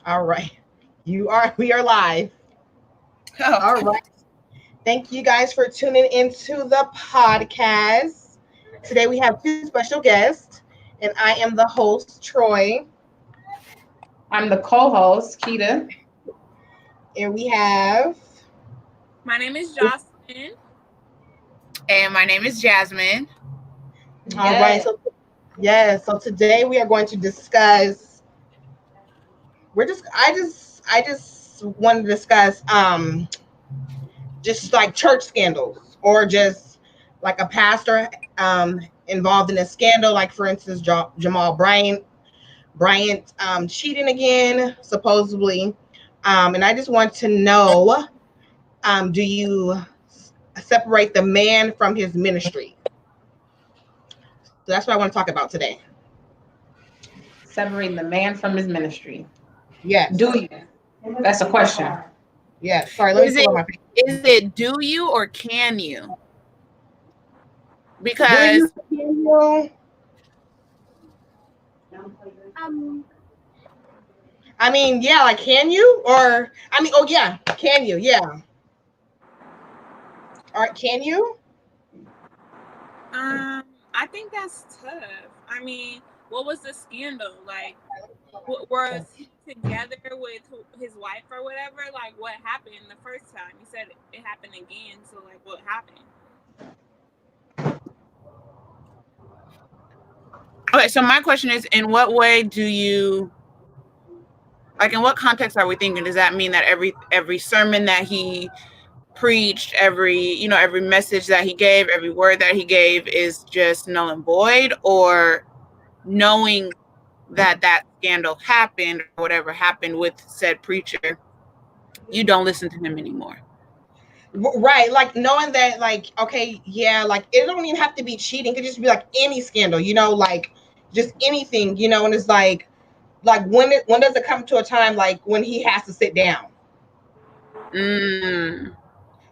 All right. We are live. Oh, All right. Thank you guys for tuning into the podcast. Today we have two special guests, and I am the host, Troy. I'm the co-host, Keita. And we have My name is Jocelyn. And my name is Jasmine. all right, so so today we are going to discuss I just want to discuss just like church scandals or just like a pastor involved in a scandal, like for instance Jamal Bryant cheating again supposedly, and I just want to know, do you separate the man from his ministry? So that's what I want to talk about today. Separating the man from his ministry. Yes. Do you? That's a question. Yes. Sorry, let me Is pull it up my page. is it do you or can you? Do Because you, can you? I mean, yeah, like can you? Or I mean, oh yeah, can you? Yeah. All right, can you? I think that's tough. I mean, what was the scandal? Like, was he together with his wife or whatever? Like, what happened the first time? You said it happened again. So, like, what happened? Okay, so my question is, in what way do you, like, in what context are we thinking? Does that mean that every sermon that he preached, every message that he gave, every word that he gave is just null and void? Or knowing that scandal happened or whatever happened with said preacher, you don't listen to him anymore? Right, like knowing that, like, okay, yeah, like it don't even have to be cheating. It could just be like any scandal, like just anything, and it's like when does it come to a time like when he has to sit down? Mm.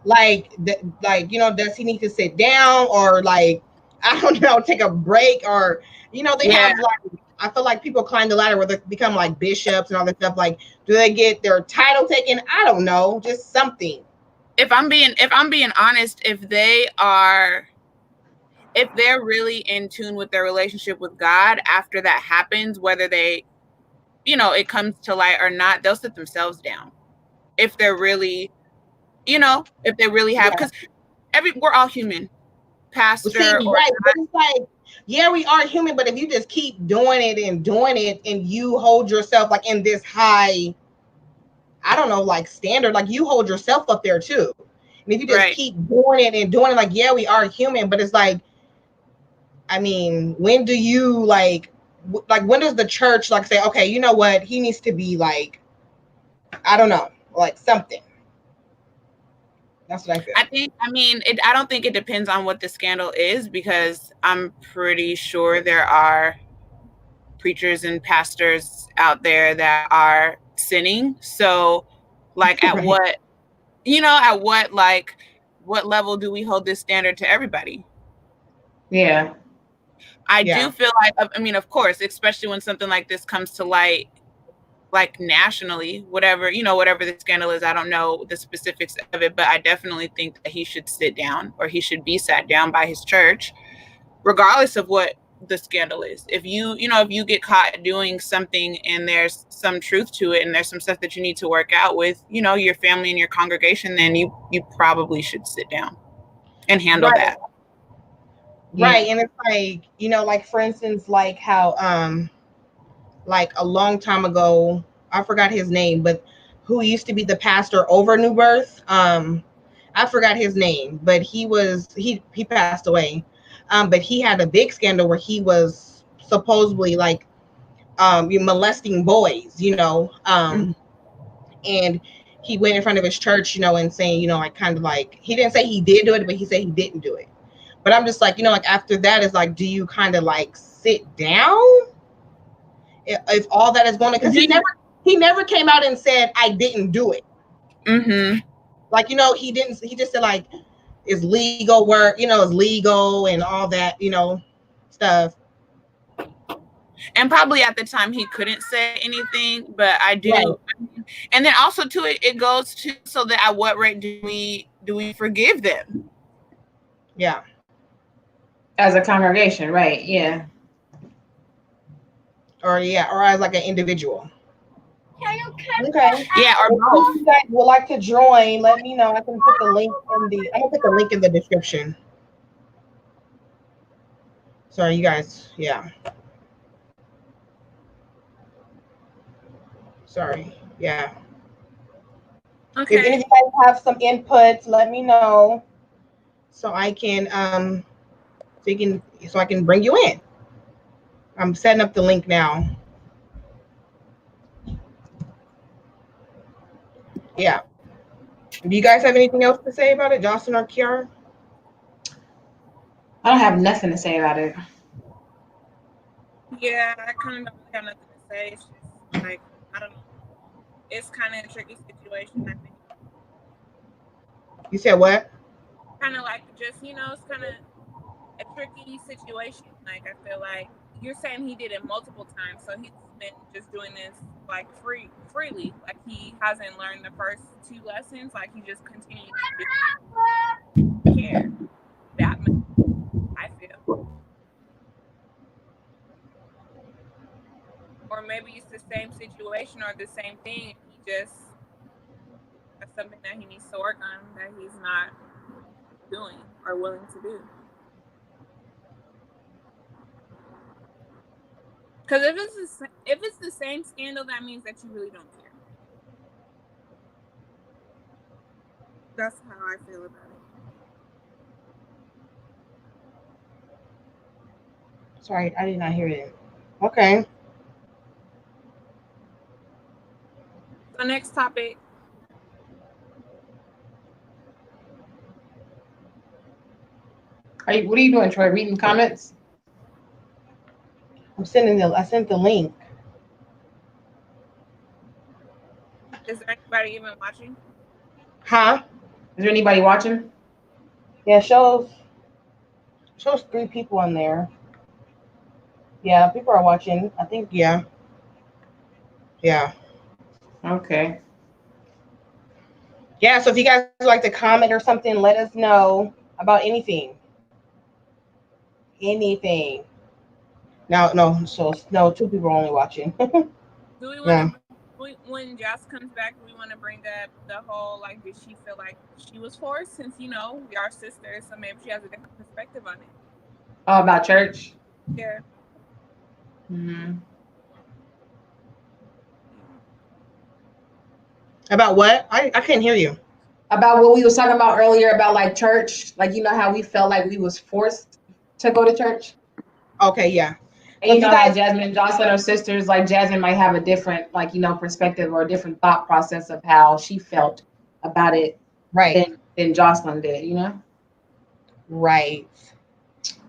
Like does he need to sit down, or like I don't know, take a break, or they Yeah. have like, I feel like people climb the ladder where they become like bishops and all that stuff. Like, do they get their title taken? I don't know, just something. If I'm being honest, if they're really in tune with their relationship with God after that happens, whether they, it comes to light or not, they'll sit themselves down. If they're really, if they really have, because we're all human, See, pastor or right, but not. it's like, yeah, we are human, but if you just keep doing it and you hold yourself like in this high, I don't know, like standard, like you hold yourself up there too. And if you just Right. keep doing it, like, yeah, we are human, but it's like, I mean, when do you like when does the church like say, okay, you know what, he needs to be like, I don't know, like something. That's what I feel. I don't think it depends on what the scandal is, because I'm pretty sure there are preachers and pastors out there that are sinning. So, like, at Right. what level do we hold this standard to everybody? Yeah. I Yeah. do feel like, I mean, of course, especially when something like this comes to light, like nationally, whatever the scandal is, I don't know the specifics of it, but I definitely think that he should sit down, or he should be sat down by his church, regardless of what the scandal is. If you get caught doing something and there's some truth to it, and there's some stuff that you need to work out with, your family and your congregation, then you probably should sit down and handle Right. that. Right. And it's like, like for instance, like how like a long time ago, I forgot his name, but who used to be the pastor over New Birth. I forgot his name, but he passed away. But he had a big scandal where he was supposedly like molesting boys, and he went in front of his church, and saying, like kind of like, he didn't say he did do it, but he said he didn't do it. But I'm just like, like after that is like, do you kind of like sit down if all that is going on? Because he never came out and said I didn't do it. Mm-hmm. Like, he didn't. He just said like it's legal work, it's legal and all that, stuff. And probably at the time he couldn't say anything, but I do. Right. And then also too, it goes to so that at what rate do we forgive them? Yeah. As a congregation, right? Yeah. Or as like an individual. Okay. Yeah, or If both. you guys would like to join, let me know. I can put the link in the. I'm gonna put the link in the description. Sorry, you guys. Yeah. Sorry. Yeah. Okay. If any of you guys have some input, let me know so I can so I can bring you in. I'm setting up the link now. Yeah. Do you guys have anything else to say about it, Jocelyn or Kiara? I don't have nothing to say about it. Yeah, I kind of don't really have nothing to say. It's just like, I don't know. It's kind of a tricky situation, I think. You said what? Kind of like just, it's kind of a tricky situation. Like, I feel like you're saying he did it multiple times, so he's been just doing this like freely. Like, he hasn't learned the first 2 lessons. Like, he just continues to care that much, I feel. Or maybe it's the same situation or the same thing. He just that's something that he needs to work on that he's not doing or willing to do. Because if it's the same scandal, that means that you really don't care. That's how I feel about it. Sorry, I did not hear it. Okay. So next topic. What are you doing, Troy? Reading comments? I sent the link. Is there anybody even watching? Huh? Is there anybody watching? Yeah, shows 3 people on there. Yeah, people are watching. I think yeah. Yeah. Okay. Yeah, so if you guys would like to comment or something, let us know about anything. Anything. No, 2 people are only watching. Do we want Yeah. to when Jess comes back, we want to bring up the whole, like, did she feel like she was forced? Since, we are sisters, so maybe she has a different perspective on it. Oh, about church? Yeah. Mm-hmm. About what? I couldn't hear you. About what we was talking about earlier about like church, like how we felt like we was forced to go to church. Okay, yeah. And you know how Jasmine and Jocelyn are sisters, like Jasmine might have a different, like, perspective or a different thought process of how she felt about it, Right. than Jocelyn did, Right.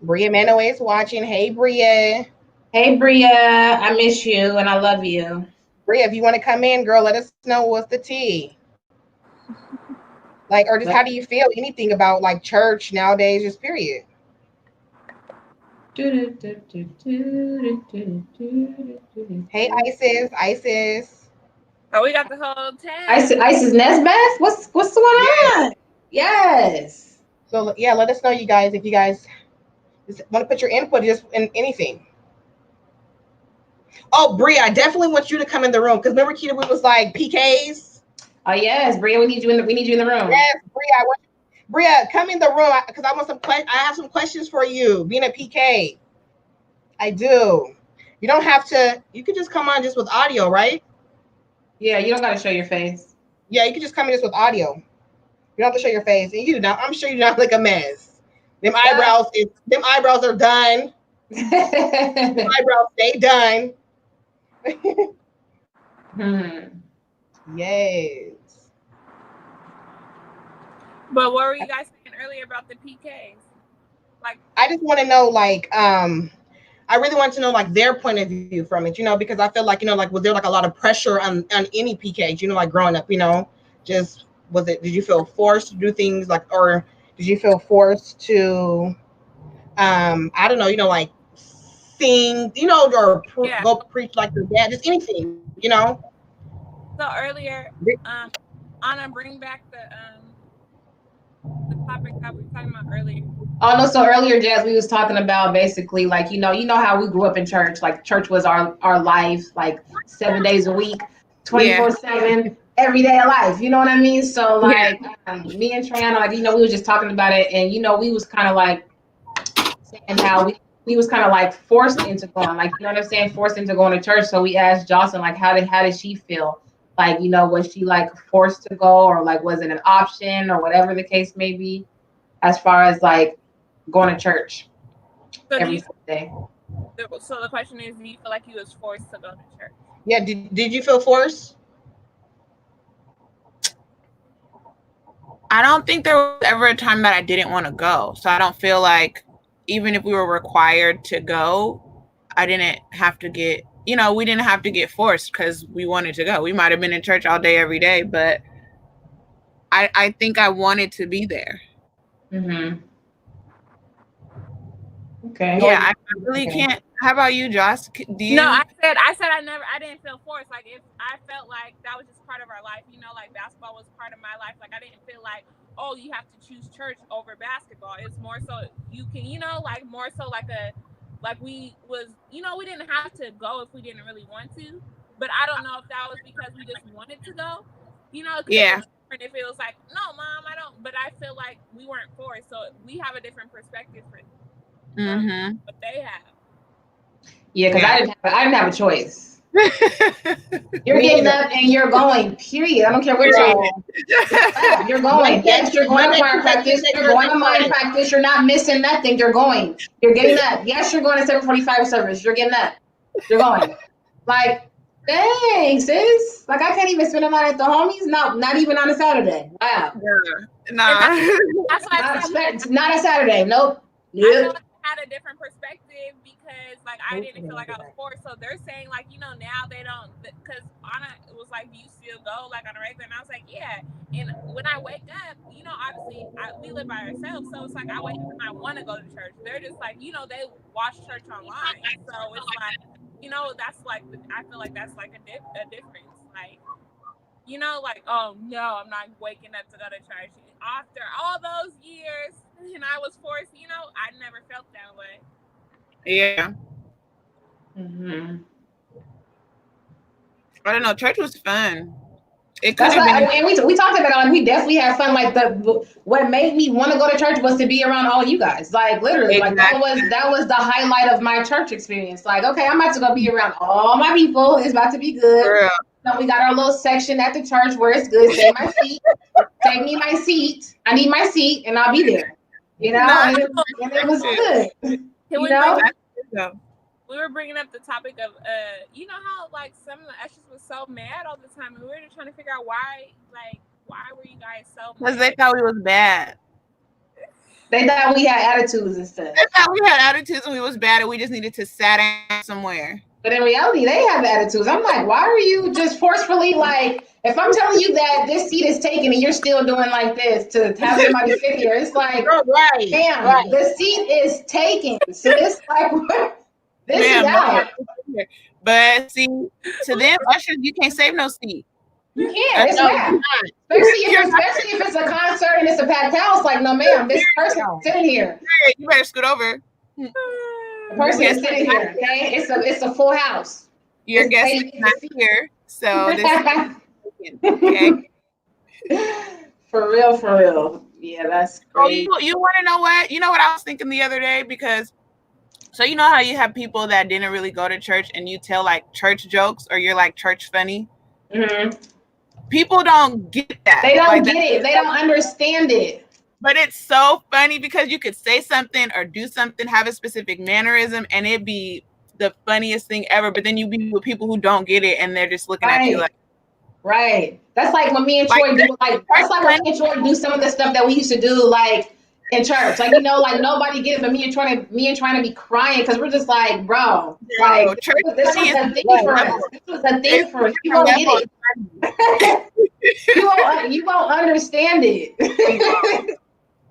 Bria Manaway is watching. Hey, Bria. Hey, Bria, I miss you and I love you. Bria, if you want to come in, girl, let us know what's the tea. Like, or just how do you feel? Anything about like church nowadays, just period. Hey, Isis. Oh, we got the whole tag. Isis Nesbeth? What's going on? Yes. So yeah, let us know, you guys, if you guys just want to put your input just in anything. Oh, Bria, I definitely want you to come in the room because remember, Keita, we was like PKs. Oh yes, Bria, we need you in the room. Yes, Bria, come in the room because I have some questions for you. Being a PK, I do. You don't have to. You could just come on just with audio, right? Yeah, you don't got to show your face. Yeah, you could just come in just with audio. You don't have to show your face, and you do not. I'm sure you don't look a mess. Them eyebrows are done. Them eyebrows stay done. Yes. But what were you guys saying earlier about the PKs? Like, I just want to know, like, I really want to know like their point of view from it, because I feel like, like, was there like a lot of pressure on any PKs, like growing up, just did you feel forced to do things like, or did you feel forced to, I don't know, like sing, you know, or Yeah. go preach like your dad, just anything, you know. So earlier, Anna, bring back the topic that we were talking about earlier. Oh no, so earlier, Jazz, we was talking about basically like, you know how we grew up in church. Like church was our life, like 7 days a week, 24/7, every day of life. You know what I mean? So like me and Triana, like, you know, we were just talking about it, and you know, we was kind of like saying how we was kind of like forced into going, like, you know what I'm saying, forced into going to church. So we asked Jocelyn, like, how did she feel? Like, you know, was she like forced to go, or like was it an option, or whatever the case may be, as far as like going to church every Sunday. So the question is, do you feel like you was forced to go to church? Yeah, did you feel forced? I don't think there was ever a time that I didn't want to go. So I don't feel like even if we were required to go, I didn't have to get, you know, we didn't have to get forced because we wanted to go. We might have been in church all day, every day, but I think I wanted to be there. Mm-hmm. Okay. Yeah, I really can't. How about you, Joss? Do you? No, I said I didn't feel forced. Like, if I felt like that was just part of our life, you know, like basketball was part of my life. Like, I didn't feel like, oh, you have to choose church over basketball. It's more so you can, you know, like more so like we was, you know, we didn't have to go if we didn't really want to. But I don't know if that was because we just wanted to go, you know. Yeah. If it was like, no, mom, I don't. But I feel like we weren't forced, so we have a different perspective for what they have. Yeah, because I didn't have a choice. You're getting up and you're going. Period. I don't care what you're going. Yes, you're going to choir practice. You're going to mind practice. You're not missing nothing. You're going. You're getting up. Yes, you're going to 7:45 service. You're getting up. You're going. Like, dang, sis. Like, I can't even spend a night at the homies. No, not even on a Saturday. Wow. Nah. That's not a Saturday. Nope. Yep. I had a different perspective because, like, I didn't feel like I was forced. So they're saying, like, you know, now they don't, because Anna was like, do you still go, like, on a regular? And I was like, yeah. And when I wake up, you know, obviously we live by ourselves, so it's like I wake up and I want to go to church. They're just like, you know, they watch church online, so it's like, you know, that's like, I feel like that's like a difference, like, you know, like, oh no, I'm not waking up to go to church after all those years, and I was forced. You know, I never felt that way. Yeah. Mm-hmm. I don't know. Church was fun. It could have been. And we talked about it. Like, we definitely had fun. Like, what made me want to go to church was to be around all you guys. Like, literally, exactly. Like that was the highlight of my church experience. Like, okay, I'm about to go be around all my people. It's about to be good. So we got our little section at the church where it's good. Save my seat. Save me my seat. I need my seat, and I'll be there. You know, and it was good. You know. We were bringing up the topic of, you know how, like, some of the ushers was so mad all the time, and we were just trying to figure out why were you guys so mad? Because they thought we was bad. They thought we had attitudes and stuff. They thought we had attitudes and we was bad, and we just needed to sit down somewhere. But in reality, they have attitudes. I'm like, why are you just forcefully, like, if I'm telling you that this seat is taken and you're still doing like this to have somebody sit here, it's like, damn, the seat is taken. So it's like, this is out. But see, to them, ushers, you can't save no seat. You can't. It's not. Especially if it's a concert and it's a packed house. Like, no, ma'am, this person is sitting here. You better scoot over. The person is sitting here. Okay, it's a full house. Your guest is not here, so this okay. For real. Yeah, that's great. Oh, you want to know what? You know what I was thinking the other day? Because, so you know how you have people that didn't really go to church and you tell like church jokes or you're like church funny? Mm-hmm. People don't get that. They don't get it. They don't understand it. But it's so funny because you could say something or do something, have a specific mannerism, and it'd be the funniest thing ever. But then you be with people who don't get it and they're just looking at you like, right. That's like when me and Troy do, like, that's like when me and Troy do some of the stuff that we used to do, like, in church. Like, you know, like, nobody gets it, but me and trying to be crying because we're just like, bro, like, this was a thing for us. This was a thing for us. You won't get it. You won't understand it.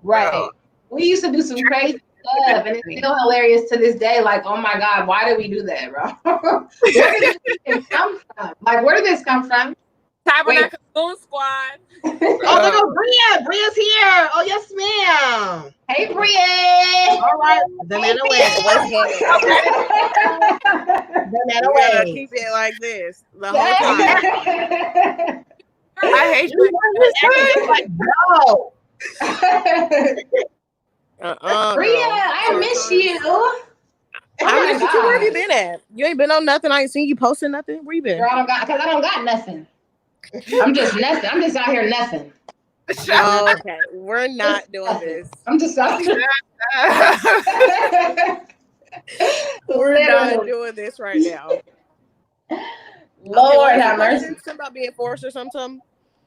Right. We used to do some crazy up, and it's still hilarious to this day. Like, oh my God, why did we do that, bro? Where did this come from? Like, where did this come from? Tabernacle Moon Squad. Oh, Bria's here. Oh, yes, ma'am. Hey, Bria. All right, the man away. The man away. Keep it like this the whole time. I hate you. Like, no. Bria, I miss you. I miss you. Where have you been at? You ain't been on nothing. I ain't seen you posting nothing. Where you been? Girl, I don't got nothing. I'm just nothing. I'm just out here nothing. Oh, okay, we're not doing this. I'm just out here. We're not doing this right now. Lord okay, have mercy. Something about being forced or something.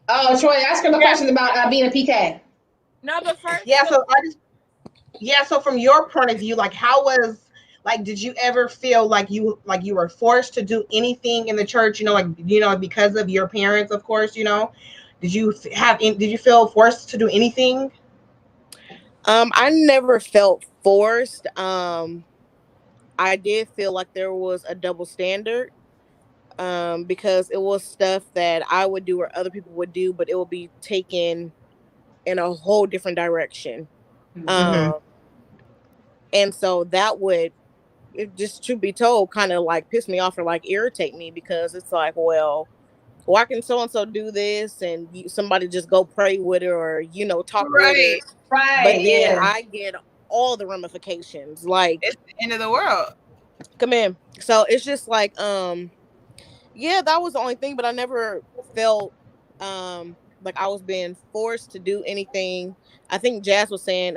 Oh, Troy, ask her the questions about being a PK. No, but first. So from your point of view, like, how was, like, did you ever feel like you were forced to do anything in the church? Because of your parents, of course. Did you feel forced to do anything? I never felt forced. I did feel like there was a double standard. Because it was stuff that I would do or other people would do, but it would be taken in a whole different direction. And so that would, just to be told, kind of like piss me off or like irritate me, because it's like, well, why can so-and-so do this and somebody just go pray with her or, talk with her. Right. But then I get all the ramifications. Like, it's the end of the world. Come in. So it's just like, yeah, that was the only thing, but I never felt like I was being forced to do anything. I think Jazz was saying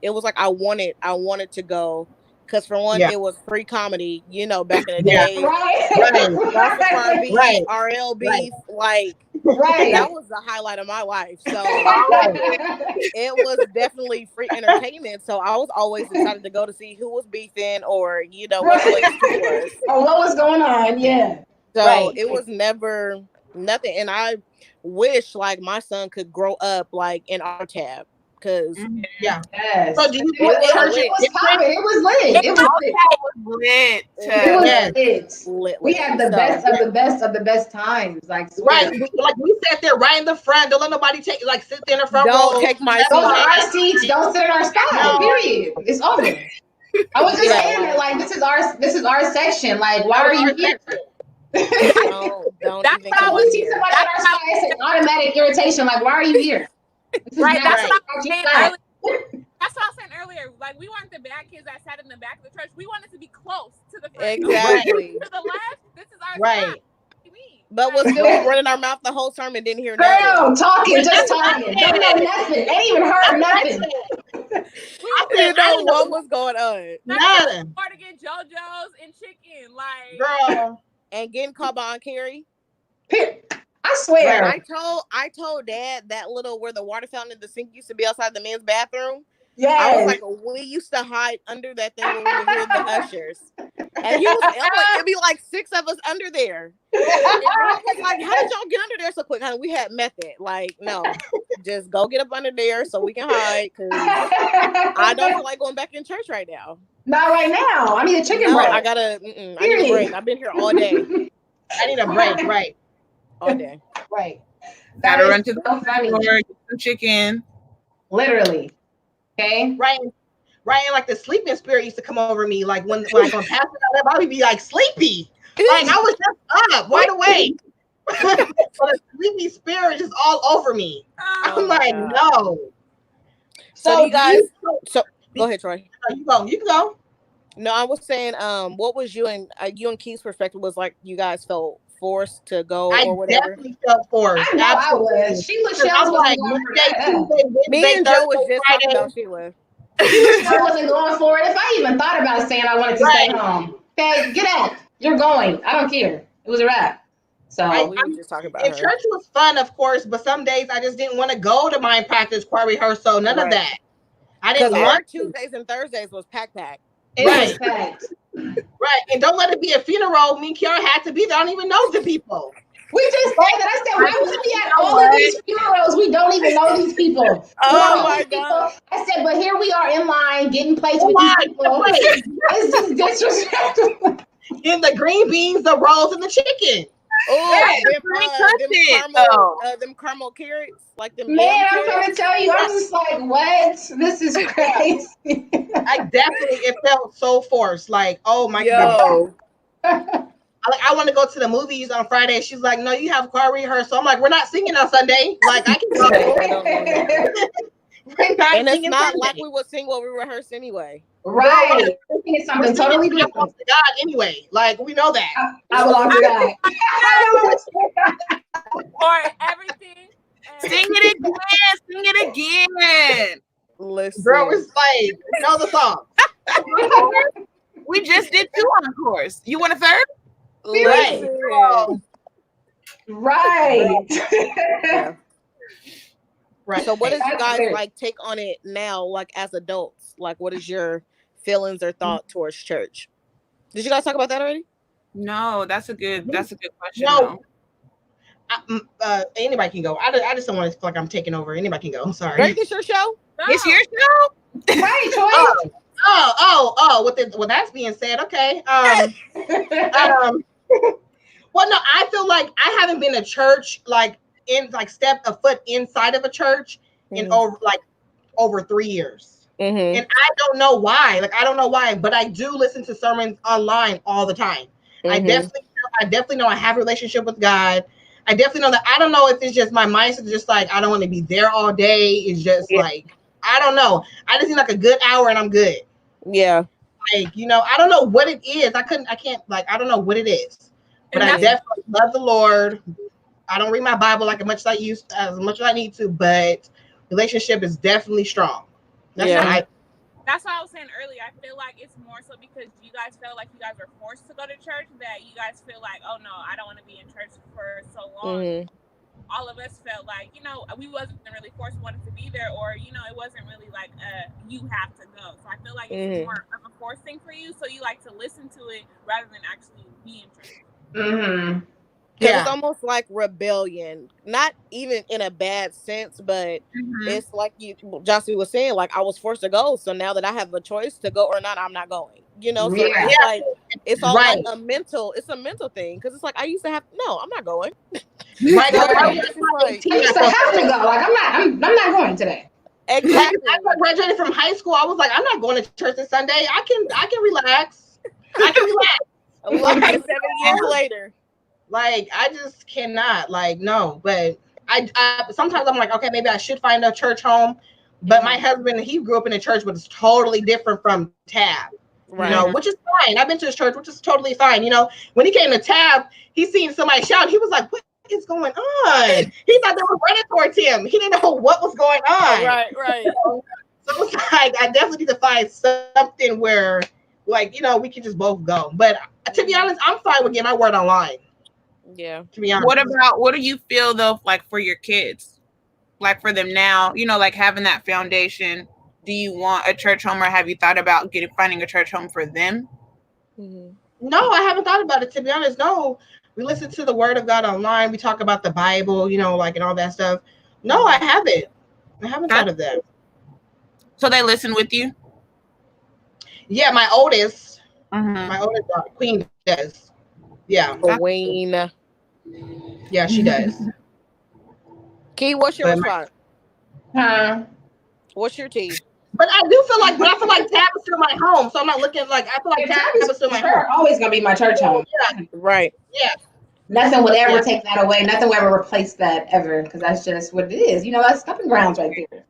it was like I wanted to go, because for one, it was free comedy, back in the day. Right. RLB, like, that was the highlight of my life. So it was definitely free entertainment. So I was always excited to go to see who was beefing or, what place it was. Or what was going on, yeah. So it was never nothing. And I wish like my son could grow up like in our tab. Because So do you it was popping. It was lit. It was lit. We had the best of the best of the best times. Like, right. Like, we sat there right in the front. Don't let nobody sit there in the front row. Don't take my seat. Those are our seats. Don't sit in our spot. Period. It's over. I was just saying that, like, this is our section. Like, why are you here? Don't That's even how we see somebody in our spot. It's an automatic irritation. Like, why are you here? Right, that's what I was saying earlier. That's what I was saying earlier. Like, we weren't the bad kids that sat in the back of the church. We wanted to be close to the front. Exactly. To the left, this is our spot. But we'll still be running our mouth the whole sermon, didn't hear nothing. Girl, talking. Don't know nothing. Ain't even heard nothing. I didn't know what was going on. Nothing. Hard to get JoJo's and chicken, like, girl, and getting caught by Carrie. I swear. I told Dad that little where the water fountain in the sink used to be outside the men's bathroom. Yeah, I was like, we used to hide under that thing when we would hear the ushers, and he was like, it'd be like 6 of us under there. And I was like, how did y'all get under there so quick? Honey, we had method. Like, no, just go get up under there so we can hide, because I don't feel like going back in church right now. Not right now. I need a chicken break. I need a break. I've been here all day. I need a break. Right. All day. Right. Gotta run to the store, get some chicken. Literally. Okay. Right. And like the sleeping spirit used to come over me. Like when I pass out, I would be like sleepy. Like I was just up, wide awake. But the sleepy spirit just all over me. I'm like, no. So you guys. Go ahead, Troy. You can go. No, I was saying, what was you and Keith's perspective? Was like you guys felt forced to go or whatever? I definitely felt forced. I know absolutely. I was. Sheila like, me and Joe was just talking about Sheila. I wasn't going for it. If I even thought about saying I wanted to stay home, okay, get out. You're going. I don't care. It was a wrap. So we were just talking about her. Church was fun, of course, but some days I just didn't want to go to mind practice, choir rehearsal, none of that. I didn't want to. Tuesdays and Thursdays was pack. Right. Right. And don't let it be a funeral. Me and Kiara had to be there. I don't even know the people. We just said that. I said, why would we at all of these funerals? We don't even know these people. Oh my God. I said, but here we are in line getting plates with these people. It's just disrespectful. In the green beans, the rolls, and the chicken. Oh, them caramel carrots, like them Man, yam I'm trying carrots. to tell you, I'm just like, what? This is crazy. It felt so forced. Like, oh my Yo. God. I want to go to the movies on Friday. She's like, no, you have choir rehearsal. I'm like, we're not singing on Sunday. Like, I can go. And it's not like we would sing what we rehearsed anyway. Right. It's something totally different. To God anyway. Like, we know that. I belong to God. Or everything. Sing it again. Listen. Girl, it's like, we know the song. We just did 2 encores. You want a third? Right. Yeah. Right. So what is you guys like take on it now, like as adults? Like what is your feelings or thought towards church? Did you guys talk about that already? No, that's a good question. No. Anybody can go. I just don't want to feel like I'm taking over. Anybody can go. I'm sorry. Right, this your show? No. It's your show? Right, Troy. With that being said, okay. Well, no, I feel like I haven't been to church stepped a foot inside of a church in over 3 years. Mm-hmm. And I don't know why. I don't know why, but I do listen to sermons online all the time. Mm-hmm. I definitely know I have a relationship with God. I definitely know that. I don't know if it's just my mindset, just like I don't want to be there all day. It's just like I don't know. I just need like a good hour and I'm good. Yeah. I don't know what it is. I don't know what it is. But I definitely love the Lord. I don't read my Bible as much as I need to, but relationship is definitely strong. That's what I was saying earlier. I feel like it's more so because you guys felt like you guys were forced to go to church that you guys feel like, oh no, I don't want to be in church for so long. Mm-hmm. All of us felt like, we wasn't really forced, wanted to be there, or, it wasn't really like, you have to go. So I feel like it's more of a forced thing for you. So you like to listen to it rather than actually be in church. Mm-hmm. It's almost like rebellion, not even in a bad sense, but it's like Jocelyn was saying, like I was forced to go. So now that I have a choice to go or not, I'm not going, So it's like, it's all like it's a mental thing. Cause it's like, I used to have, no, I'm not going. Right. I used to have to go. Like, I'm not going today. Exactly. I graduated from high school. I was like, I'm not going to church this Sunday. I can relax. Like 7 years later. Like, I just cannot, no, but I sometimes I'm like, okay, maybe I should find a church home, but my husband, he grew up in a church, but it's totally different from Tab, which is fine. I've been to his church, which is totally fine. When he came to Tab, he seen somebody shout, he was like, what is going on? He thought they were running towards him. He didn't know what was going on. Right. So it's like, I definitely need to find something where, we can just both go. But to be honest, I'm fine with getting my word online. Yeah. To be honest. What do you feel though, like for your kids, like for them now, like having that foundation? Do you want a church home, or have you thought about finding a church home for them? No, I haven't thought about it, to be honest. No, we listen to the word of God online. We talk about the Bible, and all that stuff. No, I haven't. I haven't thought of that. So they listen with you? Yeah, my oldest daughter, Queen, does. Yeah. Queen. Yeah, she does. Key, what's your response? What's your tea? But I feel like Tab is still my home, so I'm not looking like, I feel like Tab is still my home. Always gonna be my church home. Yeah. Right. Yeah. Nothing would ever take that away. Nothing will ever replace that ever, because that's just what it is. That's stomping grounds right there.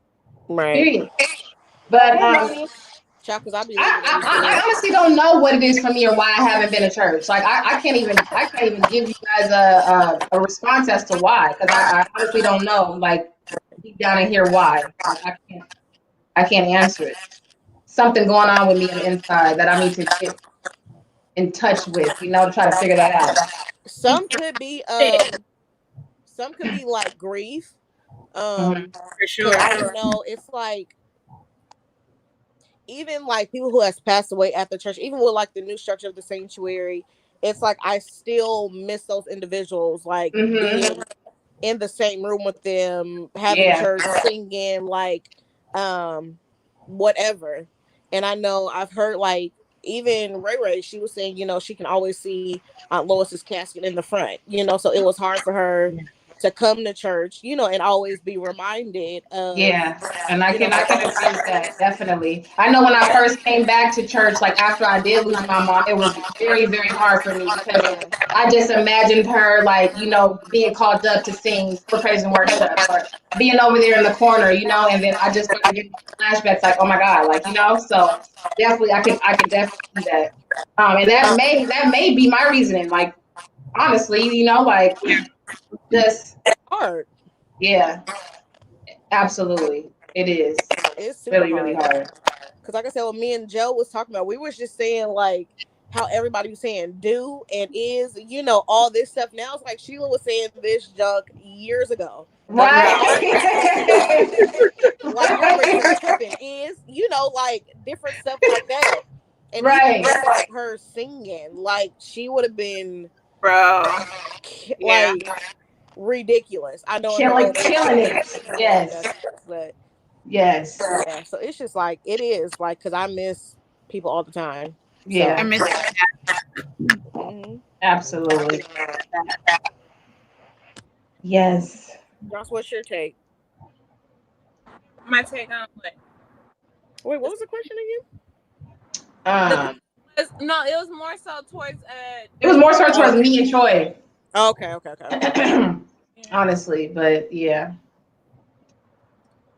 Right. Period. But I honestly don't know what it is for me or why I haven't been to church. Like I can't even give you guys a response as to why, because I honestly don't know. Like, deep down in here, why I can't answer it. Something going on with me on the inside that I need to get in touch with, to try to figure that out. Some could be like grief. For sure. I don't know. It's like, even like people who has passed away at the church, even with like the new structure of the sanctuary, it's like I still miss those individuals, like being in the same room with them, having church, singing, like whatever. And I know I've heard like even Ray Ray, she was saying, you know, she can always see Aunt Lois's casket in the front, you know, so it was hard for her to come to church, you know, and always be reminded of and I can agree with that, definitely. I know when I first came back to church, like after I did lose my mom, it was very, very hard for me because I just imagined her like, you know, being called up to sing for praise and worship or being over there in the corner, you know, and then I just started getting flashbacks like, oh my God, like, you know, so definitely I can definitely see that. And that may be my reasoning, like honestly, you know, like just hard. Yeah, absolutely. It is. It's super Really, hard. really hard. Because like I said, what me and Joe was talking about, we was just saying like how everybody was saying do and is, you know, all this stuff. Now it's like Sheila was saying this junk years ago. Like, Right. like remember tripping is, you know, like different stuff like that. And Right. even like her singing, like she would have been Bro. like ridiculous. I know killing it. Yes. but Yes. yeah, so it's just like it is like because I miss people all the time. Yeah. I miss Absolutely. Yes. Josh, what's your take? My take on what? Wait, what was the question Um, No, it was more so towards it was more so towards me and Troy. Okay. Honestly, but yeah.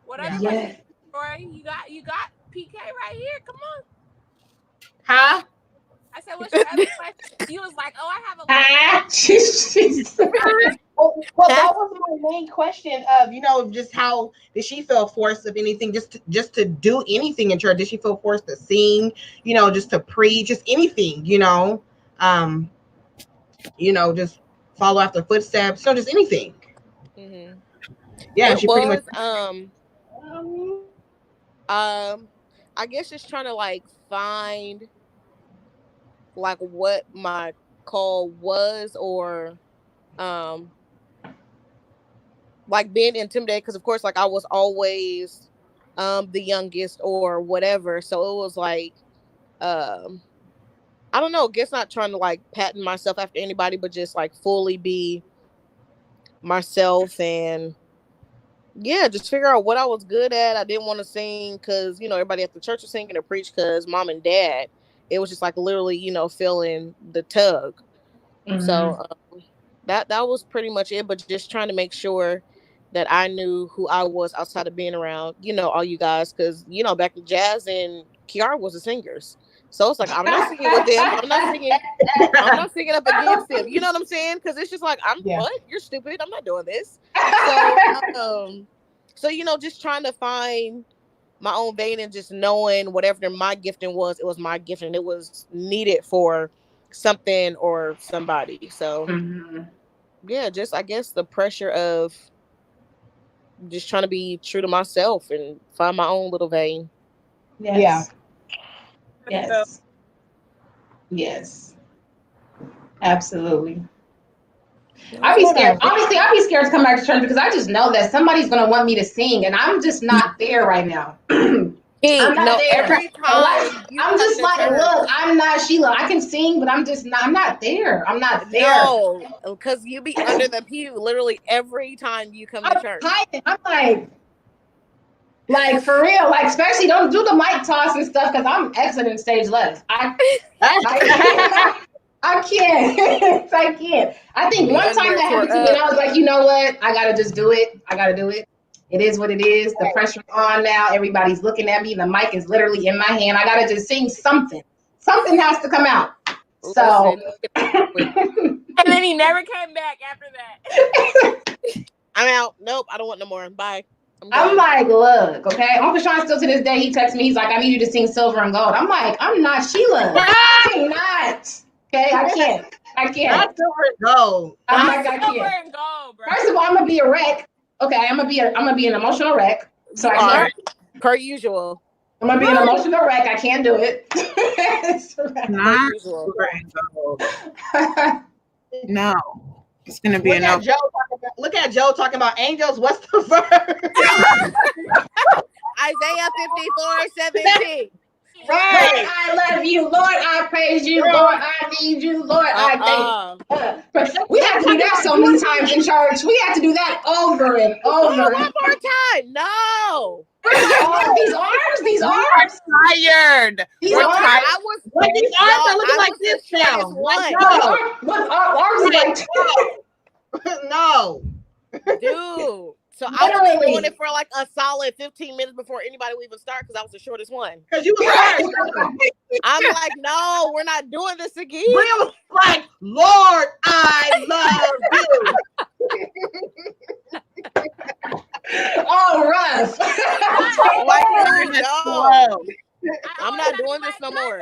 What other question, Troy? You got PK right here. Come on. Huh? I said, what's your other question? You was like, oh, I have a Well, that was my main question of, you know, just how did she feel forced of anything, just to do anything in church? Did she feel forced to sing, you know, just to preach, just anything, you know, just follow after footsteps, so just anything. Yeah, it she was, pretty much. I guess just trying to like find like what my call was, or like being intimidated because of course like I was always the youngest or whatever, so it was like I don't know, guess not trying to like patent myself after anybody, but just like fully be myself and yeah, just figure out what I was good at. I didn't want to sing because, you know, everybody at the church was singing or preach because mom and dad. It was just like literally, you know, feeling the tug. So that was pretty much it. But just trying to make sure that I knew who I was outside of being around, you know, all you guys. Because, you know, back to Jazz and Kiara was the singers. So it's like, I'm not singing with them. I'm not singing up against them. You know what I'm saying? Because it's just like, what? You're stupid. I'm not doing this. So, you know, just trying to find my own vein and just knowing whatever my gifting was, it was my gifting. It was needed for something or somebody. So, yeah, just I guess the pressure of just trying to be true to myself and find my own little vein. Yes. Absolutely. I'd be scared. Honestly, I'd be scared to come back to church because I just know that somebody's gonna want me to sing, and I'm just not there right now. I'm not there. Every time I'm just like, look, I'm not Sheila. I can sing, but I'm not there. I'm not there. No, because you be under the pew literally every time you come to church. I'm like for real, like especially don't do the mic toss and stuff because I'm exiting stage left. I can't. I can't. I think one time that happened to me, and I was like, you know what? I gotta just do it. I gotta do it. It is what it is. The pressure's on now. Everybody's looking at me. The mic is literally in my hand. I gotta just sing something. Something has to come out. So and then he never came back after that. I'm out. Nope, I don't want no more. Bye. I'm like, look, okay. Uncle Sean still to this day, he texts me. He's like, I need you to sing Silver and Gold. I'm like, I'm not Sheila. I'm not. Okay, I can't. Not Silver and Gold. I'm like, I can't. Silver and Gold, bro. First of all, I'm gonna be a wreck. Okay, I'm gonna be an emotional wreck. So I per usual. I'm gonna be an emotional wreck. I can't do it. Not Usual. no. It's gonna be enough. Look at Joe talking about angels. What's the verse? Isaiah 54:17. Right. Lord, I love you. Lord, I praise you. Lord, I need you. Lord, I thank you. We have to do that so many times in church. We have to do that over and over. One more time. No. These arms. Tired. These We're arms. tired. These arms are looking like this now. What arms are like? No. Dude. So I was doing it for like a solid 15 minutes before anybody would even start because I was the shortest one. Because you was hard. I'm like, no, we're not doing this again. Bria was like, Lord, I love you. Oh, rough. Like, no. I'm not doing this no more.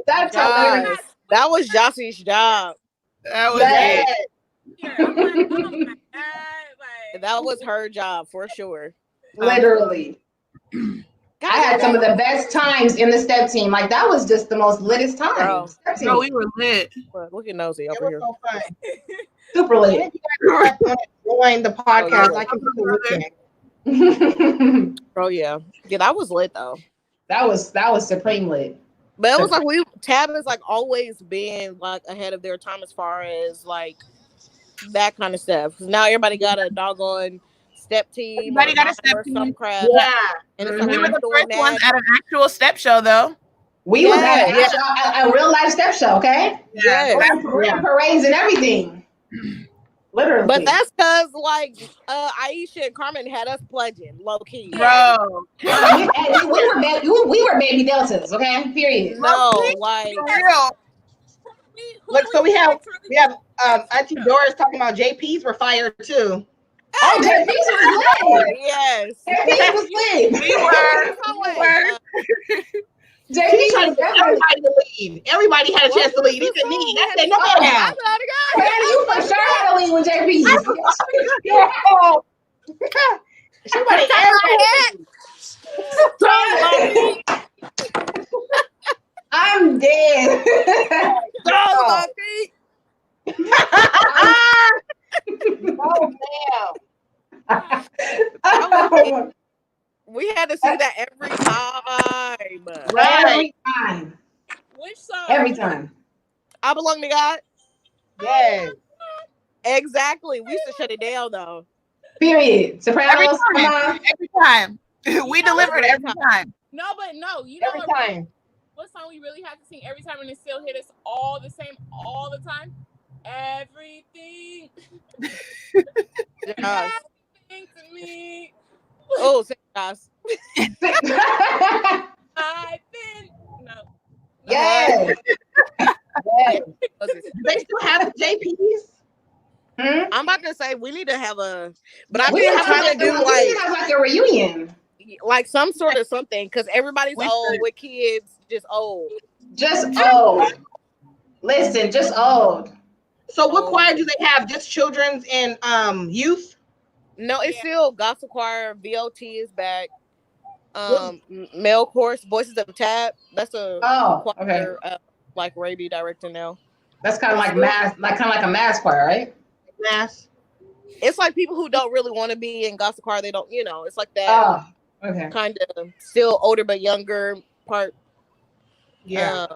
That's hilarious. That was Jossie's job. That was it. I'm like, oh my God, That was her job for sure. Literally. I had some of the best times in the step team. Like, that was just the most littest time. No, we were lit. Look at Nosy over here. So fun. Super lit. Join the podcast. I can do the weekend. Oh yeah. Yeah, that was lit though. That was supreme lit. But it was like Tab has like always been like ahead of their time as far as like that kind of stuff. Because now everybody got a doggone step team. Everybody got a step team. Some crap. Yeah. And it's like We were the first ones at an actual step show though. We was at a real life step show, okay? Yeah. Parades and everything. Literally. But that's because like Aisha and Carmen had us pledging low key. Bro. we were baby deltas, okay? Period. No, like real. Look, so we have Auntie Doris talking about JPs were fired too. Oh, JPs was lit. Yes. JPs was lit. We were. JPs was everybody to leave. Everybody had a chance to leave. Even me. I said, no more now. You for sure had to leave with JPs. She wanted everybody. I'm dead. Oh, damn. We had to see that every time. Every time. Which song? Every time. I belong to God. Yes. Exactly. We used to shut it down though. Period. Sopranos. Every time. We delivered every time. No, but no. You know every time. What song we really have to sing every time and it still hit us all the same all the time? Everything. Everything to me. Oh, say guys. I've been Yes. Yes. They still have JPs? I'm about to say we need to have a, but I'm we trying to do like a reunion, like some sort of something because everybody's old with kids, just old. Just old. Listen, just old. So what choir do they have? Just children's and youth? No, it's still gospel choir. VOT is back. Male chorus, Voices of Tab. That's a choir, like Raby director now. That's kind of like mass, like a mass choir, right? Mass. It's like people who don't really want to be in gospel choir. They don't, it's like that. Oh, okay. Kind of still older but younger part. Yeah.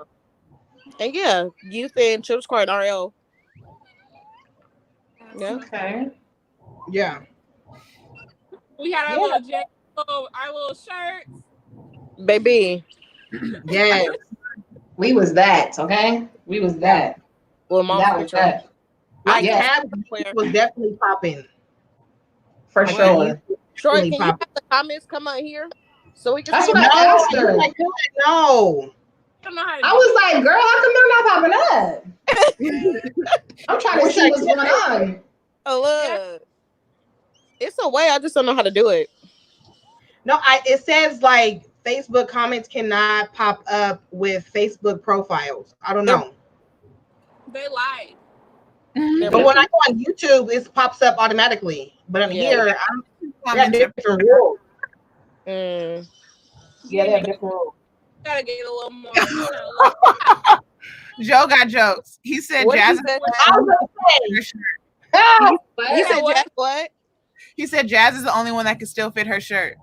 And yeah, youth and children's choir and RL. Yeah. Okay. Yeah. We had our little jacket, our little shirts. Baby. Yeah. We was that, okay? We was that. Well, mom that was that. I was definitely popping. For sure. Troy, can you have the comments come out here? So we can That's what I asked her. No. I was like, girl, how come they're not popping up? I'm trying to see what's going on. Oh, look. It's a way. I just don't know how to do it. No, it says like Facebook comments cannot pop up with Facebook profiles. I don't know. They lied. But when I go on YouTube, it pops up automatically. But I'm here, I'm different rules. Yeah, they have different rules. Gotta get a little more, Joe got jokes. He said What Jazz. he said? He said what? Jazz what? He said Jazz is the only one that can still fit her shirt.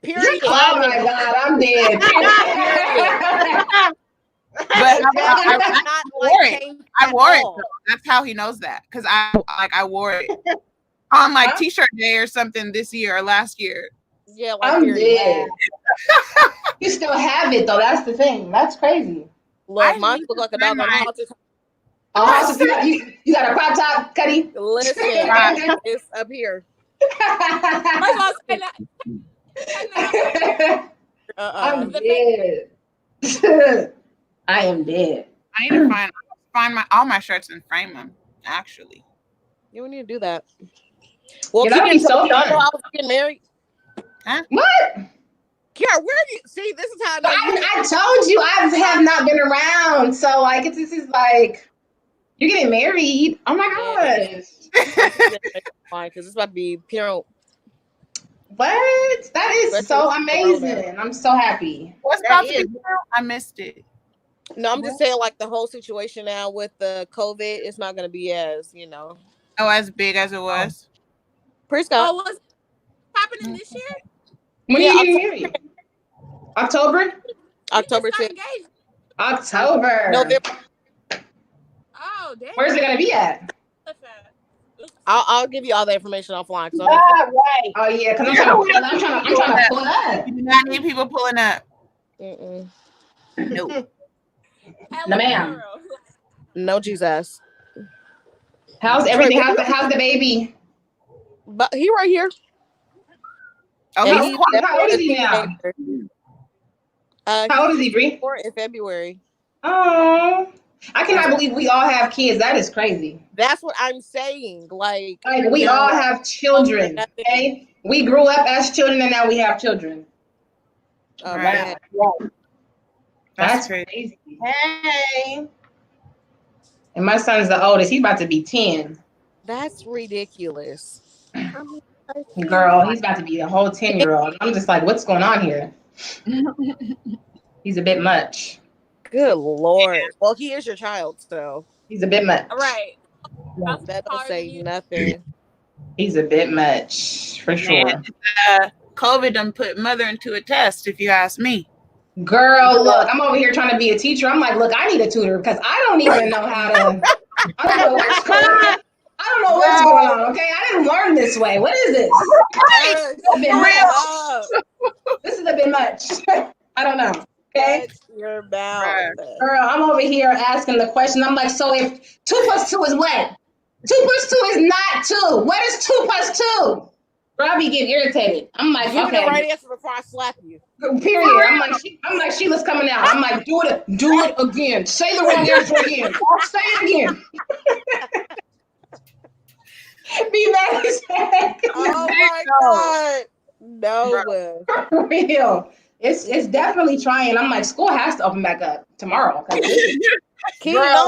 Period. Oh my God, I'm dead. But I wore it. Though. That's how he knows that, because I wore it on like T-shirt day or something this year or last year. Yeah, like I'm dead. You still have it though. That's the thing. That's crazy. Look, mine look like a dog on a halter. Oh, so you got a crop top, Cuddy? Listen, it's up here. I'm dead. I am dead. I need to find all my shirts and frame them. Actually, you don't need to do that. Well, that would be so fun. I was getting married. Huh? What? Kara, where you see? This is how I told you I have not been around. So like, this is like you're getting married. Oh my gosh! Because it's about to be pure. What? That is so amazing. I'm so happy. What's about to be? I missed it. No, I'm just saying, like, the whole situation now with the COVID, it's not going to be as, as big as it was. Praise God. Oh, what's happening this year? When are you getting married? October? October 6th. October. November. Oh, damn. Where's it going to be at? I'll give you all the information offline. Right. Oh, yeah, because I'm trying to pull up. You do not need people pulling up. Nope. No, ma'am. No, Jesus. How's everything? How's the baby? But he right here. Oh, how old is he now? How old is he, Bree? In February. Oh, I cannot believe we all have kids. That is crazy. That's what I'm saying. Like we all have children. Okay, we grew up as children, and now we have children. Oh, right. Man. That's crazy. Hey. And my son's the oldest. He's about to be 10. That's ridiculous. Girl, he's about to be a whole 10-year-old. I'm just like, what's going on here? He's a bit much. Good Lord. Well, he is your child, so. He's a bit much. Right. That don't say nothing. He's a bit much, for sure. Man, COVID done put mother into a test, if you ask me. Girl, look, I'm over here trying to be a teacher. I'm like, look, I need a tutor because I don't even know how to. I don't know what's going on. I don't know what's going on. Okay, I didn't learn this way. What is this? This is a bit much. I don't know. Okay. Your mouth. Girl, I'm over here asking the question. I'm like, so if 2 + 2 is what? 2 + 2 is not 2. What is 2 + 2? Girl, I be getting irritated. I'm like, give okay. me the right answer before I slap you. Period. I'm like, Sheila's coming out. I'm like, do it again. Say the wrong answer again. Say it again. Be mad as heck. Oh my God. No. For real. It's definitely trying. I'm like, school has to open back up tomorrow. No,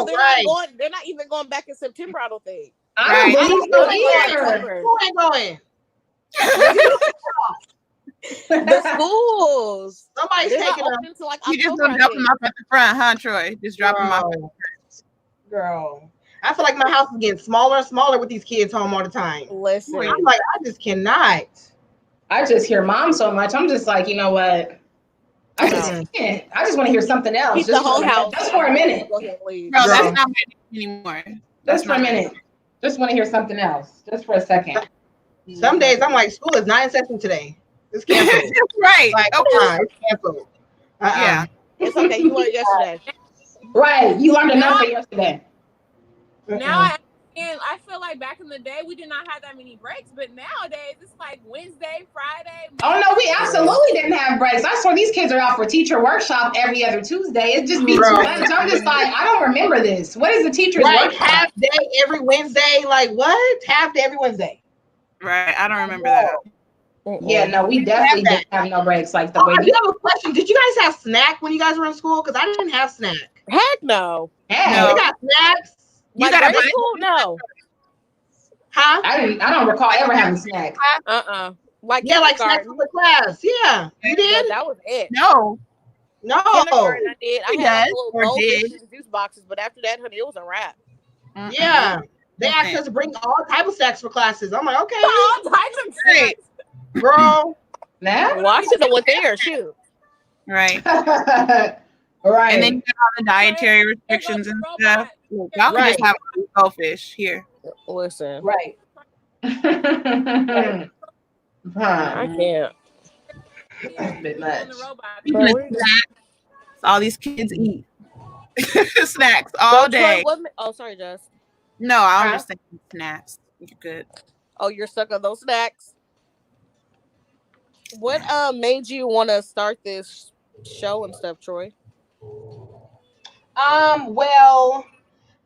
they're not even going back in September, I don't think. I don't believe so either. Who ain't going? The schools. Somebody's taking them. Until like You just October, don't drop them off at the front, huh, Troy? Just drop them off. Girl. I feel like my house is getting smaller and smaller with these kids home all the time. Listen. I'm like, I just cannot. I just hear mom so much. I'm just like, you know what? I just can't. I just want to hear something else. Keep the whole house. Just for a minute. Bro, that's not anymore. Just for a minute. Just want to hear something else. Just for a second. Some days I'm like, school is not in session today. It's canceled. Right. Like, it's canceled. Yeah. It's okay. You learned yesterday. Right. You learned enough for yesterday. Now I feel like back in the day we did not have that many breaks, but nowadays it's like Wednesday, Friday. Oh no, we absolutely didn't have breaks. I swear these kids are out for teacher workshop every other Tuesday. It just be too much. I'm just like, I don't remember this. What is the teacher's workshop? Half day every Wednesday. Like what? Half day every Wednesday. Right. I don't remember that. Yeah, no, we definitely didn't have no breaks like the way I do have a question. Did you guys have snack when you guys were in school? Because I didn't have snack. Heck no. Yeah. They got snacks. You got a school? No. Huh? I don't recall ever having snacks. Like Yeah, like snacks kindergarten. for the class. Yeah, you did? That was it. No, No. Kindergarten, I did. I He had like does, little or goldfish did. and juice boxes, but after that, honey, it was a wrap. Yeah. They asked Listen. us to bring all type of snacks for classes. I'm like, okay, All types of Right. bro. Now? Well, I should have went there. Shoot. Right. Right. And then you got all the dietary Here goes restrictions the and robot. stuff. Here Y'all goes could just Right. have goldfish here. Listen, Right. I Huh. can't. That's a bit on much. the robot. Speaking of Bro, snacks, all these kids eat snacks So all Troy, day. oh, sorry, Jess. No, I Huh? understand snacks. You're good. Oh, you're stuck on those snacks. What made you want to start this show and stuff, Troy? Well,